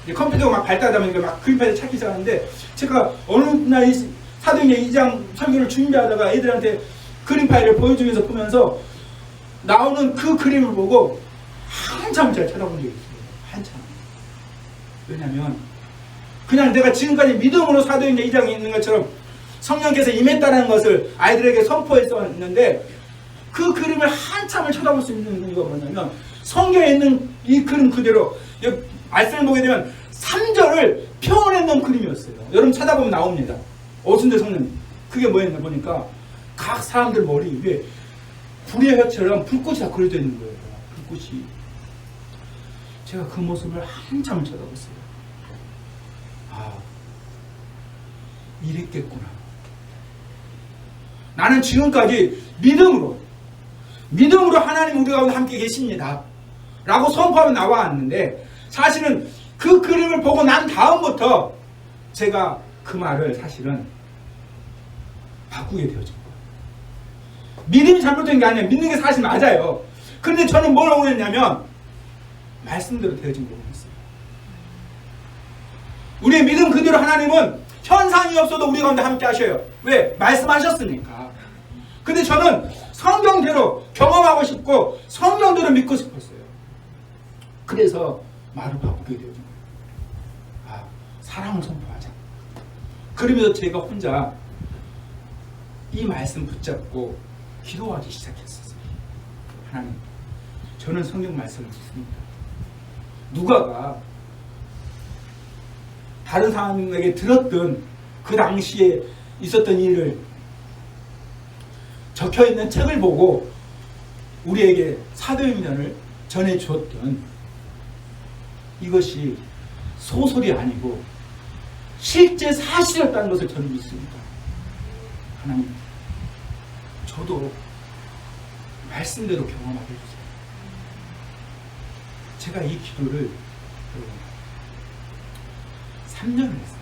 이제 컴퓨터가 막 발달하다 보니까 막 그림 파일을 찾기 시작하는데 제가 어느 날 사도행전 2장 설교를 준비하다가 애들한테 그림 파일을 보여주면서 보면서 나오는 그 그림을 보고 한참 제가 찾아본 적이 있어요. 한참. 왜냐면 그냥 내가 지금까지 믿음으로 사도행전 2장에 있는 것처럼 성령께서 임했다는 것을 아이들에게 선포했었는데 그 그림을 한참을 쳐다볼 수 있는 이유가 뭐냐면 성경에 있는 이 그림 그대로 말씀을 보게 되면 3절을 표현했는 그림이었어요. 여러분 찾아보면 나옵니다. 오순대 성령 그게 뭐였나 보니까 각 사람들 머리 위에 불의 혀처럼 불꽃이 다 그려져 있는 거예요. 불꽃이. 제가 그 모습을 한참을 쳐다봤어요. 아, 이랬겠구나. 나는 지금까지 믿음으로 하나님 우리 가운데 함께 계십니다 라고 선포하며 나와왔는데 사실은 그 그림을 보고 난 다음부터 제가 그 말을 사실은 바꾸게 되어진 거예요. 믿음이 잘못된 게 아니에요. 믿는 게 사실 맞아요. 그런데 저는 뭘 원했냐면 말씀대로 되어진 부분이었어요. 우리의 믿음 그대로 하나님은 현상이 없어도 우리 가운데 함께 하셔요. 왜? 말씀하셨으니까. 근데 저는 성경대로 경험하고 싶고 성경대로 믿고 싶었어요. 그래서 말을 바꾸게 되어진 거예요. 아, 사랑을 선포하자. 그러면서 제가 혼자 이 말씀 붙잡고 기도하기 시작했었어요. 하나님, 저는 성경 말씀을 믿습니다. 누가가 다른 사람에게 들었던 그 당시에 있었던 일을 적혀있는 책을 보고 우리에게 사도행전을 전해주었던 이것이 소설이 아니고 실제 사실이었다는 것을 저는 믿습니다. 하나님, 저도 말씀대로 경험하게 해주세요. 제가 이 기도를 3년을 했어요.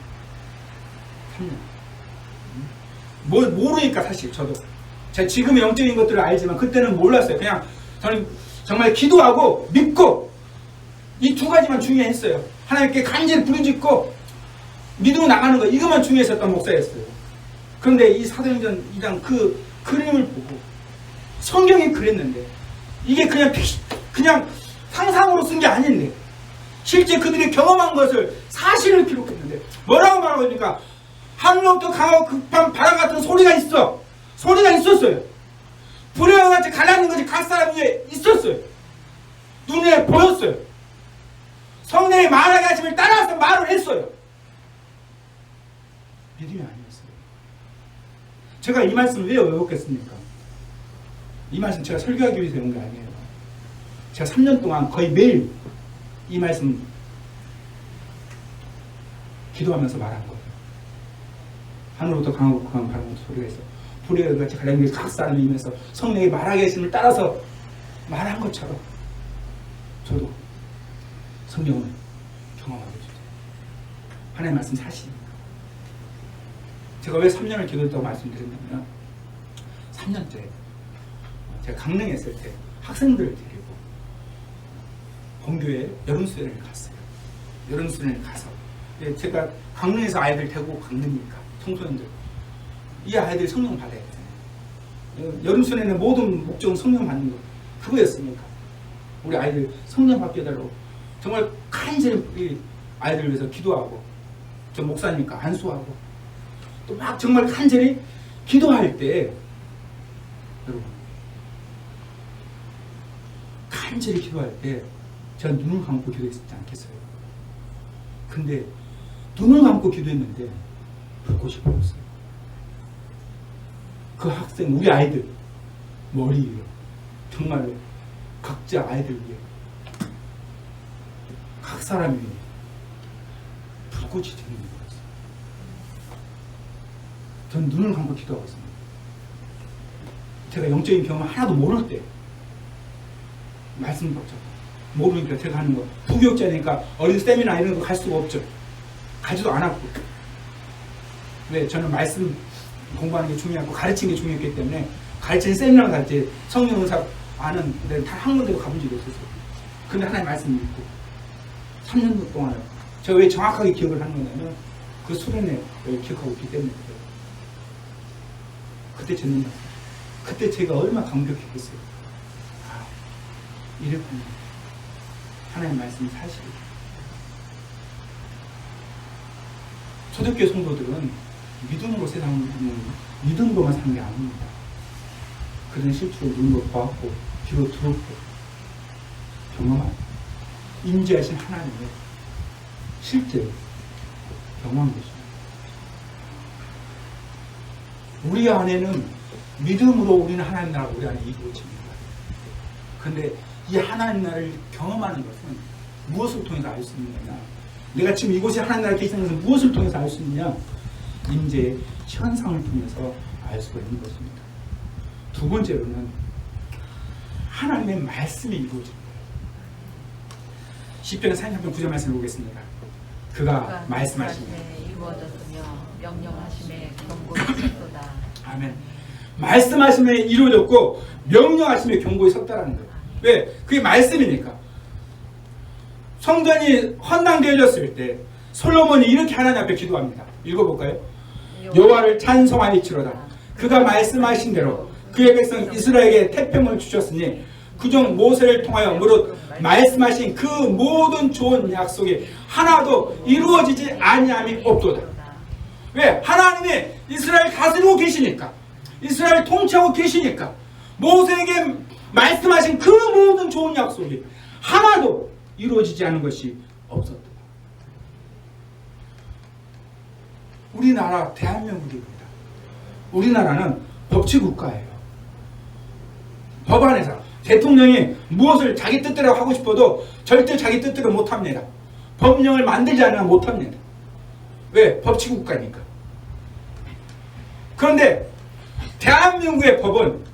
3년. 모르니까 사실 저도. 제가 지금의 영적인 것들을 알지만 그때는 몰랐어요. 그냥 저는 정말 기도하고 믿고 이 두 가지만 중요했어요. 하나님께 간절히 부르짖고 믿음으로 나가는 거 이것만 중요했었던 목사였어요. 그런데 이 사도행전 2장 그 그림을 보고 성경이 그랬는데 이게 그냥 상상으로 쓴 게 아닌데 실제 그들이 경험한 것을 사실을 기록했는데 뭐라고 말하고 있습니까? 하늘로부터 강하고 급한 바람 같은 소리가 있어. 소리가 있었어요. 불의 같이 갈라진 것이 각 사람 위에 있었어요. 눈에 보였어요. 성령의 말하게 하심을 따라서 말을 했어요. 믿음이 아니었어요. 제가 이 말씀을 왜 외웠겠습니까? 이 말씀 제가 설교하기 위해서 외운 게 아니에요. 제가 3년 동안 거의 매일 이 말씀 기도하면서 말한 거예요. 하늘로부터 강하고 강한 바람 소리가 있어. 불의 같이 갈라진 것이 각 사람이 이면서 성령의 말하게 하심을 따라서 말한 것처럼 저도 성령을 경험하게 해주세요. 하나님의 말씀 사실입니다. 제가 왜 3년을 기도했다고 말씀드렸냐면 3년째 제가 강릉에 있을 때 학생들을 데리고 본교에 여름수련을 갔어요. 여름수련을 가서 제가 강릉에서 아이들 데리고 강릉이니까 청소년들 이 아이들이 성령 받아야 되잖아요. 여름수련의 모든 목적은 성령 받는 거 그거였으니까 우리 아이들 성령 받게 해달라고 정말 간절히 우리 아이들을 위해서 기도하고 저 목사니까 안수하고 또 막 정말 간절히 기도할 때 여러분 간절히 기도할 때 제가 눈을 감고 기도했지 않겠어요? 근데 눈을 감고 기도했는데 불꽃이 보였어요. 그 학생 우리 아이들 머리 위에 정말로 각자 아이들 위에 각 사람 위에 불꽃이 되는 거였어요. 전 눈을 감고 기도하고 있습니다. 제가 영적인 경험 하나도 모를 때 말씀 받죠. 모르니까 제가 하는 거 부교육자니까 어린 세미나 이런 거 갈 수가 없죠. 가지도 않았고 왜 저는 말씀 공부하는 게 중요하고 가르치는 게 중요했기 때문에 가르치는 세미나를 갈 때 성령 은사 아는 데는 단 한 군데도 가본 적이 없었어요. 근데 하나님 말씀을 믿고 3년 동안 제가 왜 정확하게 기억을 하는 거냐면 그 수련회 기억하고 있기 때문에 그래요. 그때 전념 말씀. 그때 제가 얼마나 감격했겠어요. 아, 이랬군요. 하나님 말씀이 사실이에요. 초대교회 성도들은 믿음으로 세상을 믿음으로만 사는 게 아닙니다. 그런 실제로 눈으로 보았고 귀로 들었고 경험한 임재하신 하나님의 실제로 경험한 것입니다. 우리 안에는 믿음으로 우리는 하나님 나라 우리 안에 이루어집니다. 그런데 이 하나님 나라를 경험하는 것은 무엇을 통해서 알 수 있는 거냐? 내가 지금 이곳에 하나님 나라에 계시는 것은 무엇을 통해서 알 수 있느냐? 임재의 현상을 통해서 알 수가 있는 것입니다. 두 번째로는 하나님의 말씀이 이루어집니다. 시편 33편 9절 말씀을 보겠습니다. 그가 말씀하시네 이루어졌으며 명령하심에 경고하셨도다. 아멘. 말씀하심에 이루어졌고 명령하심에 경고에 섰다라는 거예요. 왜? 그게 말씀이니까. 성전이 헌당되어졌을 때 솔로몬이 이렇게 하나님 앞에 기도합니다. 읽어볼까요? 여호와를 찬송하니치로다. 그가 말씀하신 대로 그의 백성 이스라엘에게 태평을 주셨으니 그중 모세를 통하여 무릇 말씀하신 그 모든 좋은 약속이 하나도 이루어지지 아니함이 없도다. 왜? 하나님이 이스라엘 다스리고 계시니까, 이스라엘 통치하고 계시니까 모세에게 말씀하신 그 모든 좋은 약속이 하나도 이루어지지 않은 것이 없었다. 우리나라 대한민국입니다. 우리나라는 법치국가예요. 법안에서 대통령이 무엇을 자기 뜻대로 하고 싶어도 절대 자기 뜻대로 못합니다. 법령을 만들지 않으면 못합니다. 왜? 법치국가니까. 그런데 대한민국의 법은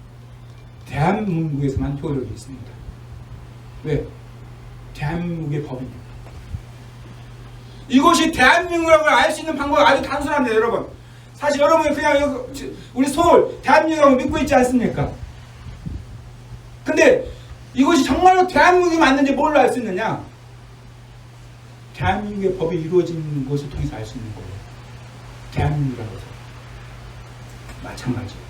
대한민국에서만 효력이 있습니다. 왜? 대한민국의 법입니다. 이것이 대한민국이라고 알 수 있는 방법이 아주 단순합니다, 여러분. 사실 여러분이 그냥 우리 서울 대한민국이라고 믿고 있지 않습니까? 근데 이것이 정말로 대한민국이 맞는지 뭘로 알 수 있느냐? 대한민국의 법이 이루어진 것을 통해서 알 수 있는 거예요. 대한민국이라고 해서. 마찬가지예요.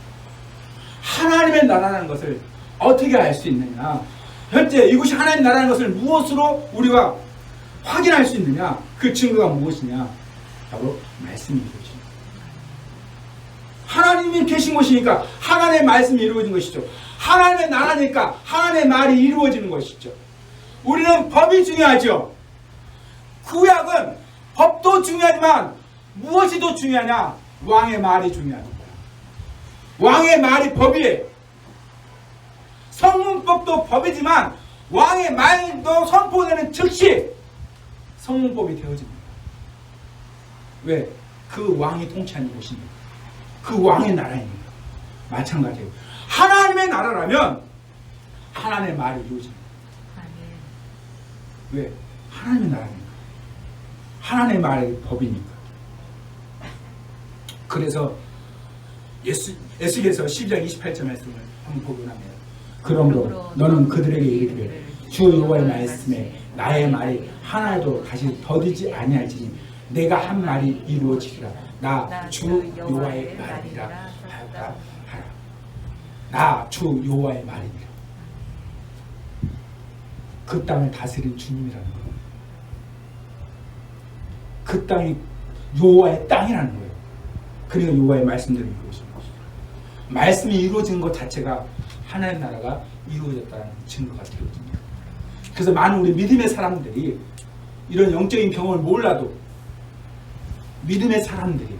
하나님의 나라라는 것을 어떻게 알 수 있느냐? 현재 이것이 하나님 나라라는 것을 무엇으로 우리가 확인할 수 있느냐? 그 증거가 무엇이냐? 바로 말씀이 이루어집니다. 하나님이 계신 것이니까 하나님의 말씀이 이루어진 것이죠. 하나님의 나라니까 하나님의 말이 이루어지는 것이죠. 우리는 법이 중요하죠. 구약은 법도 중요하지만 무엇이 더 중요하냐? 왕의 말이 중요합니다. 왕의 말이 법이에요. 성문법도 법이지만 왕의 말도 선포되는 즉시 성문법이 되어집니다. 왜? 그 왕이 통치하는 곳이니까. 그 왕의 나라이니까. 마찬가지예요. 하나님의 나라라면 하나님의 말이 이루어집니다. 왜? 하나님의 나라니까. 하나님의 말이 법이니까. 그래서 에스겔서 12장 28절 말씀을 한번 보고 나면 그러므로 너는 그들에게 이르기를 주 여호와의 말씀에 나의 말이 하나도 다시 더디지 아니할지니 내가 한 말이 이루어지리라. 나 주 여호와의 말이라 하라. 나 주 여호와의 말이니라. 그 땅을 다스린 주님이라는 거예요. 그 땅이 여호와의 땅이라는 거예요. 그리고 여호와의 말씀대로 이루어지는 것이죠. 말씀이 이루어진 것 자체가 하나님 나라가 이루어졌다는 증거가 되어집니다. 그래서 많은 우리 믿음의 사람들이 이런 영적인 경험을 몰라도 믿음의 사람들이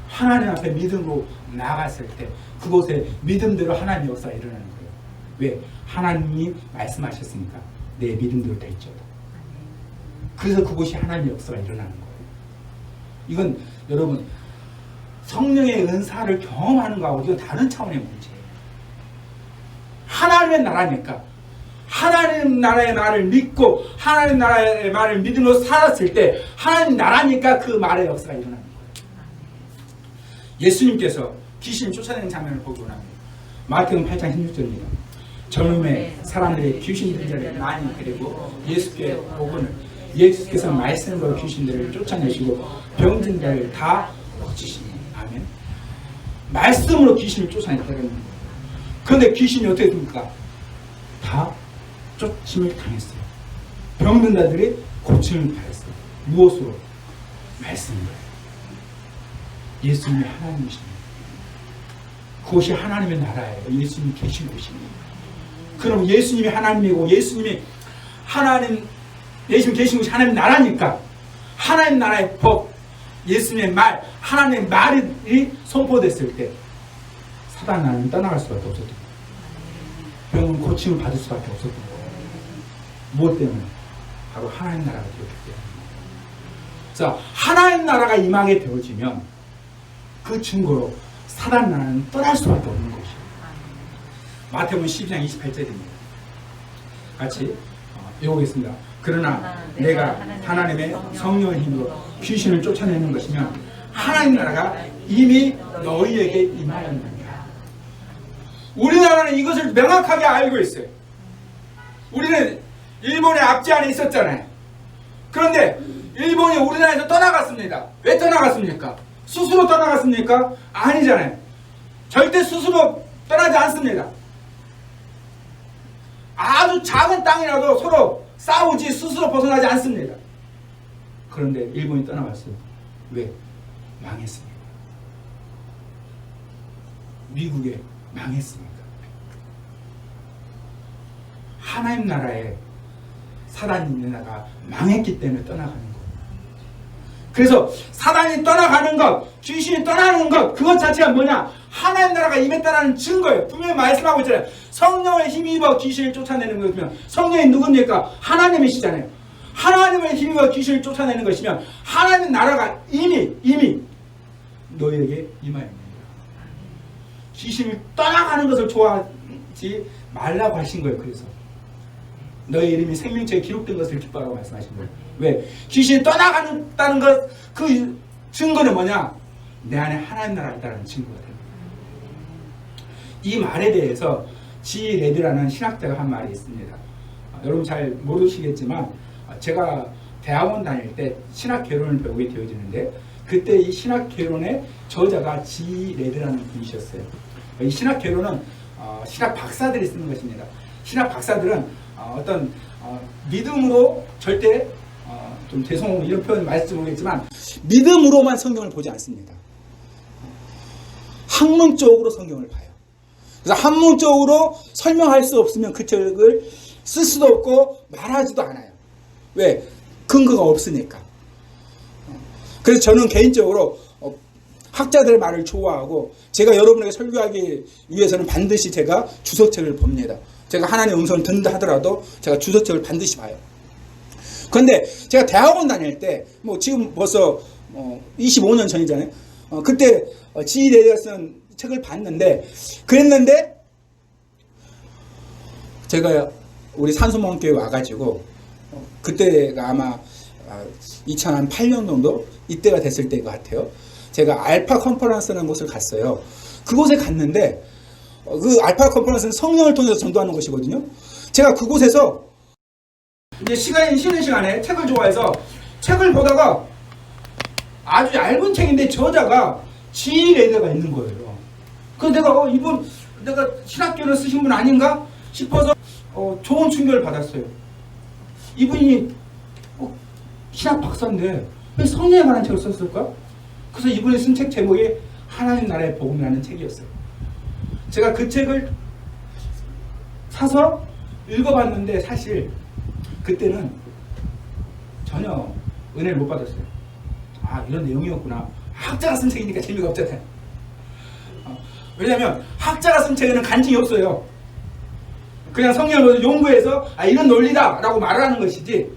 하나님 앞에 믿음으로 나아갔을 때 그곳에 믿음대로 하나님의 역사가 일어나는 거예요. 왜? 하나님이 말씀하셨으니까 내 믿음대로 될지어다. 그래서 그곳이 하나님의 역사가 일어나는 거예요. 이건 여러분 성령의 은사를 경험하는 거하고 이건 다른 차원의 문제예요. 하나님의 나라니까 하나님 나라의 말을 믿고 하나님 나라의 말을 믿음으로 살았을 때 하나님 나라니까 그 말의 역사가 일어나는 거예요. 예수님께서 귀신 쫓아내는 장면을 보고 나면 마태복음 8장 16절입니다. 저놈의 사람들이 귀신들을 많이 데리고 예수께 오거늘 예수께서 말씀으로 귀신들을 쫓아내시고 병진들을 다 고치시니. 아멘. 말씀으로 귀신을 쫓아냈다는 거예요. 그런데 귀신이 어떻게 됩니까? 다 쫓임을 당했어요. 병든 자들이 고침을 받았어요. 무엇으로? 말씀으로. 예수님이 하나님이십니다. 그것이 하나님의 나라예요. 예수님이 계신 곳입니다. 그럼 예수님이 하나님이고 예수님이 계신 곳이 하나님 나라니까 하나님 나라의 법, 예수님의 말, 하나님의 말이 선포됐을 때 사단 나라는 떠나갈 수밖에 없었던 거예요. 병은 고침을 받을 수밖에 없었던 거예요. 무엇 때문에? 바로 하나님 나라가 되었기 때문에. 자, 하나님 나라가 임하게 되어지면 그 증거로 사단 나라는 떠날 수밖에 없는 것이에요. 마태복음 12장 28절입니다. 같이 읽어보겠습니다. 그러나 내가 하나님의 성령의 힘으로 귀신을 쫓아내는 것이면 하나님 나라가 이미 너희에게 임하였느니라. 우리나라는 이것을 명확하게 알고 있어요. 우리는 일본의 압제 안에 있었잖아요. 그런데 일본이 우리나라에서 떠나갔습니다. 왜 떠나갔습니까? 스스로 떠나갔습니까? 아니잖아요. 절대 스스로 떠나지 않습니다. 아주 작은 땅이라도 서로 싸우지 스스로 벗어나지 않습니다. 그런데 일본이 떠나갔어요. 왜? 망했습니다. 미국에 망했습니다. 하나님 나라에 사단이 있는 나라가 망했기 때문에 떠나가는 거예요. 그래서 사단이 떠나가는 것, 귀신이 떠나는 것, 그것 자체가 뭐냐? 하나님 나라가 임했다는 증거예요. 분명히 말씀하고 있잖아요. 성령의 힘이 입어 귀신을 쫓아내는 것이면 성령이 누굽니까? 하나님이시잖아요. 하나님의 힘입어 귀신을 쫓아내는 것이면 하나님 나라가 이미 너희에게 임하였느니라. 귀신을 떠나가는 것을 좋아하지 말라고 하신 거예요. 그래서 너의 이름이 생명책에 기록된 것을 기뻐하라고 말씀하신 거예요. 왜? 귀신이 떠나간다는 것, 그 증거는 뭐냐? 내 안에 하나님 나라가 있다는 증거가 됩니다. 이 말에 대해서 G. 레드라는 신학자가 한 말이 있습니다. 여러분 잘 모르시겠지만 제가 대학원 다닐 때 신학개론을 배우게 되어지는데 그때 이 신학개론의 저자가 G. 레드라는 분이셨어요. 이 신학개론은 신학 박사들이 쓰는 것입니다. 신학 박사들은 어떤 믿음으로 절대 좀 죄송해요 이런 표현 맞을지 모르겠지만 믿음으로만 성경을 보지 않습니다. 학문적으로 성경을 봐요. 그래서 학문적으로 설명할 수 없으면 그 책을 쓸 수도 없고 말하지도 않아요. 왜? 근거가 없으니까. 그래서 저는 개인적으로 학자들의 말을 좋아하고 제가 여러분에게 설교하기 위해서는 반드시 제가 주석책을 봅니다. 제가 하나님의 음성을 듣는다 하더라도 제가 주석책을 반드시 봐요. 그런데 제가 대학원 다닐 때 지금 벌써 25년 전이잖아요. 그때 G. 레드가 쓴 책을 봤는데 그랬는데 제가 우리 산소망교회 와가지고 그때가 아마 2008년 정도 이때가 됐을 때인 것 같아요. 제가 알파 컨퍼런스라는 곳을 갔어요. 그곳에 갔는데 그 알파 컨퍼런스는 성령을 통해서 전도하는 것이거든요. 제가 그곳에서 이제 시간이 쉬는 시간에 책을 좋아해서 책을 보다가 아주 얇은 책인데 저자가 G. 레드가 있는 거예요. 그래서 내가 이분 내가 신학교를 쓰신 분 아닌가 싶어서 좋은 충격을 받았어요. 이분이 신학 박사인데 왜 성령에 관한 책을 썼을까? 그래서 이분이 쓴 책 제목이 하나님 나라의 복음이라는 책이었어요. 제가 그 책을 사서 읽어봤는데 사실 그때는 전혀 은혜를 못 받았어요. 아, 이런 내용이었구나. 학자가 쓴 책이니까 재미가 없잖아요. 왜냐하면 학자가 쓴 책에는 간증이 없어요. 그냥 성경을 연구해서 이런 논리다 라고 말을 하는 것이지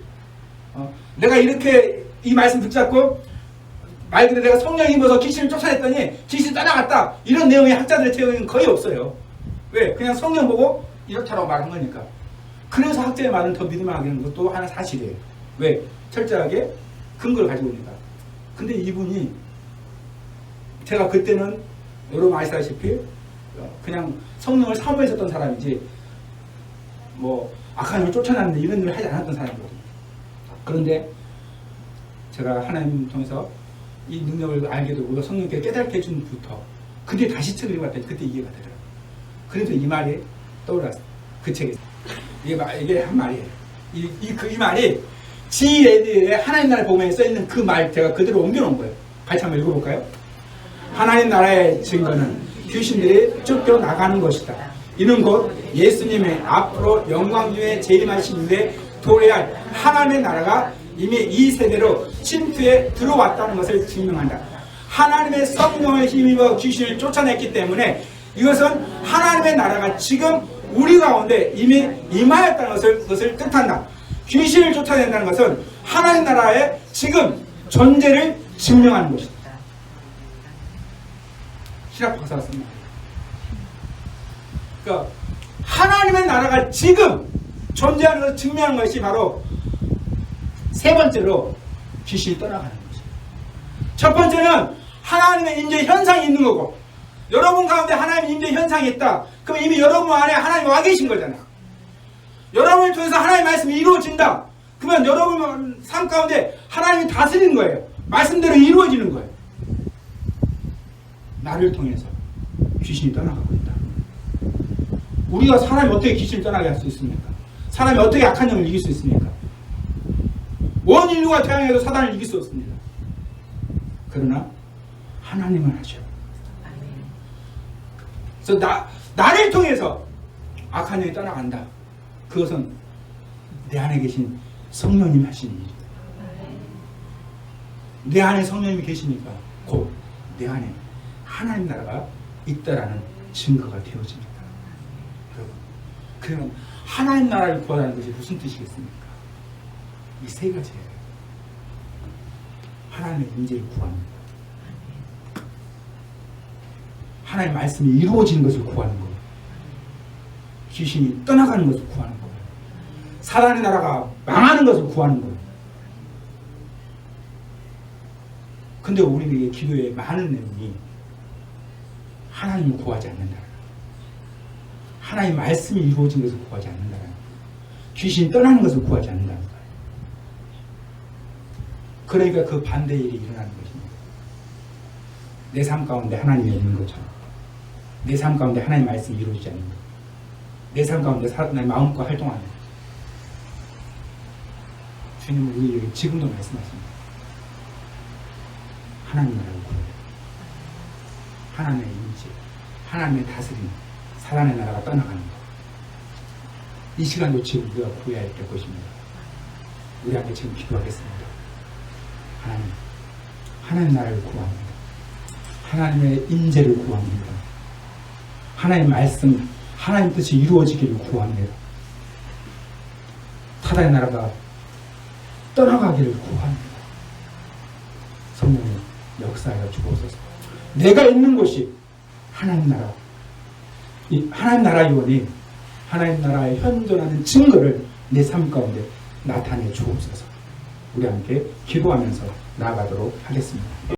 내가 이렇게 이 말씀 붙잡고 말 그대로 내가 성령이 입어서 귀신을 쫓아냈더니 귀신이 떠나갔다 이런 내용이 학자들의 책에는 거의 없어요. 왜? 그냥 성경 보고 이렇다라고 말한 거니까. 그래서 학자의 말은 더 믿음하게 하는 것도 하나 사실이에요. 왜? 철저하게 근거를 가지고 있으니까. 근데 이분이 제가 그때는 여러분 아시다시피 그냥 성령을 사모했었던 사람이지 뭐 악한 영을 쫓아내는데 이런 일을 하지 않았던 사람이거든요. 그런데 제가 하나님 통해서 이 능력을 알게 되고 성령께 깨닫게 해준 부터 그때 다시 책을 읽었더니 그때 이해가 되더라고요. 그래서 이 말이 떠올랐어요. 그 책에서 이게 한 말이에요. 이 말이 지레드의 하나님 나라 복음에 써있는 그 말 제가 그대로 옮겨놓은 거예요. 같이 한번 읽어볼까요? 하나님 나라의 증거는 귀신들이 쫓겨나가는 것이다. 이는 곧 예수님의 앞으로 영광 중에 재림하신 후에 도래할 하나님의 나라가 이미 이 세대로 침투해 들어왔다는 것을 증명한다. 하나님의 성령을 힘입어 귀신을 쫓아냈기 때문에 이것은 하나님의 나라가 지금 우리 가운데 이미 임하였다는 것을 뜻한다. 귀신을 쫓아낸다는 것은 하나님 나라의 지금 존재를 증명하는 것이다. 신학 박사가 쓴 말이에요. 그러니까 하나님의 나라가 지금 존재하는 것을 증명하는 것이 바로 세 번째로 귀신이 떠나가는 것이에요. 첫 번째는 하나님의 임재 현상이 있는 거고, 여러분 가운데 하나님의 임재 현상이 있다. 그럼 이미 여러분 안에 하나님이 와 계신 거잖아요. 여러분을 통해서 하나님의 말씀이 이루어진다. 그러면 여러분 삶 가운데 하나님이 다스리는 거예요. 말씀대로 이루어지는 거예요. 나를 통해서 귀신이 떠나가고 있다. 우리가 사람이 어떻게 귀신을 떠나게 할 수 있습니까? 사람이 어떻게 악한 영을 이길 수 있습니까? 온 인류가 태양에도 사단을 이길 수 없습니다. 그러나 하나님은 하셔. 그래서 나를 통해서 악한 영이 떠나간다. 그것은 내 안에 계신 성령님 하신 일이다. 내 안에 성령님이 계시니까 곧 내 안에 하나님 나라가 있다라는 증거가 되어집니다. 여러분, 그러면 하나님 나라를 구하라는 것이 무슨 뜻이겠습니까? 이 세 가지예요. 하나님의 임재를 구합니다. 하나님의 말씀이 이루어지는 것을 구하는 거예요. 귀신이 떠나가는 것을 구하는 거예요. 사단의 나라가 망하는 것을 구하는 거예요. 근데 우리의 기도에 많은 내용이 하나님을 구하지 않는다. 하나님의 말씀이 이루어진 것을 구하지 않는다. 귀신이 떠나는 것을 구하지 않는다는 거예요. 그러니까 그 반대의 일이 일어나는 것입니다. 내 삶 가운데 하나님이 없는 것처럼, 내 삶 가운데 하나님의 말씀이 이루어지지 않는 것, 내 삶 가운데 사람의 마음과 활동하는 것. 주님은 우리에게 지금도 말씀하십니다. 하나님 나라를 구해라. 하나님의 임재, 하나님의 다스림, 사단의 나라가 떠나가는 것. 이 시간도 지금 우리가 구해야 될 것입니다. 우리 앞에 지금 기도하겠습니다. 하나님 나라를 구합니다. 하나님의 임재를 구합니다. 하나님의 말씀, 하나님 뜻이 이루어지기를 구합니다. 사단의 나라가 떠나가기를 구합니다. 성령님 역사하여 주옵소서. 내가 있는 곳이 하나님 나라, 이 하나님 나라 요원이 하나님 나라에 현존하는 증거를 내 삶 가운데 나타내 주옵소서. 우리 함께 기도하면서 나아가도록 하겠습니다.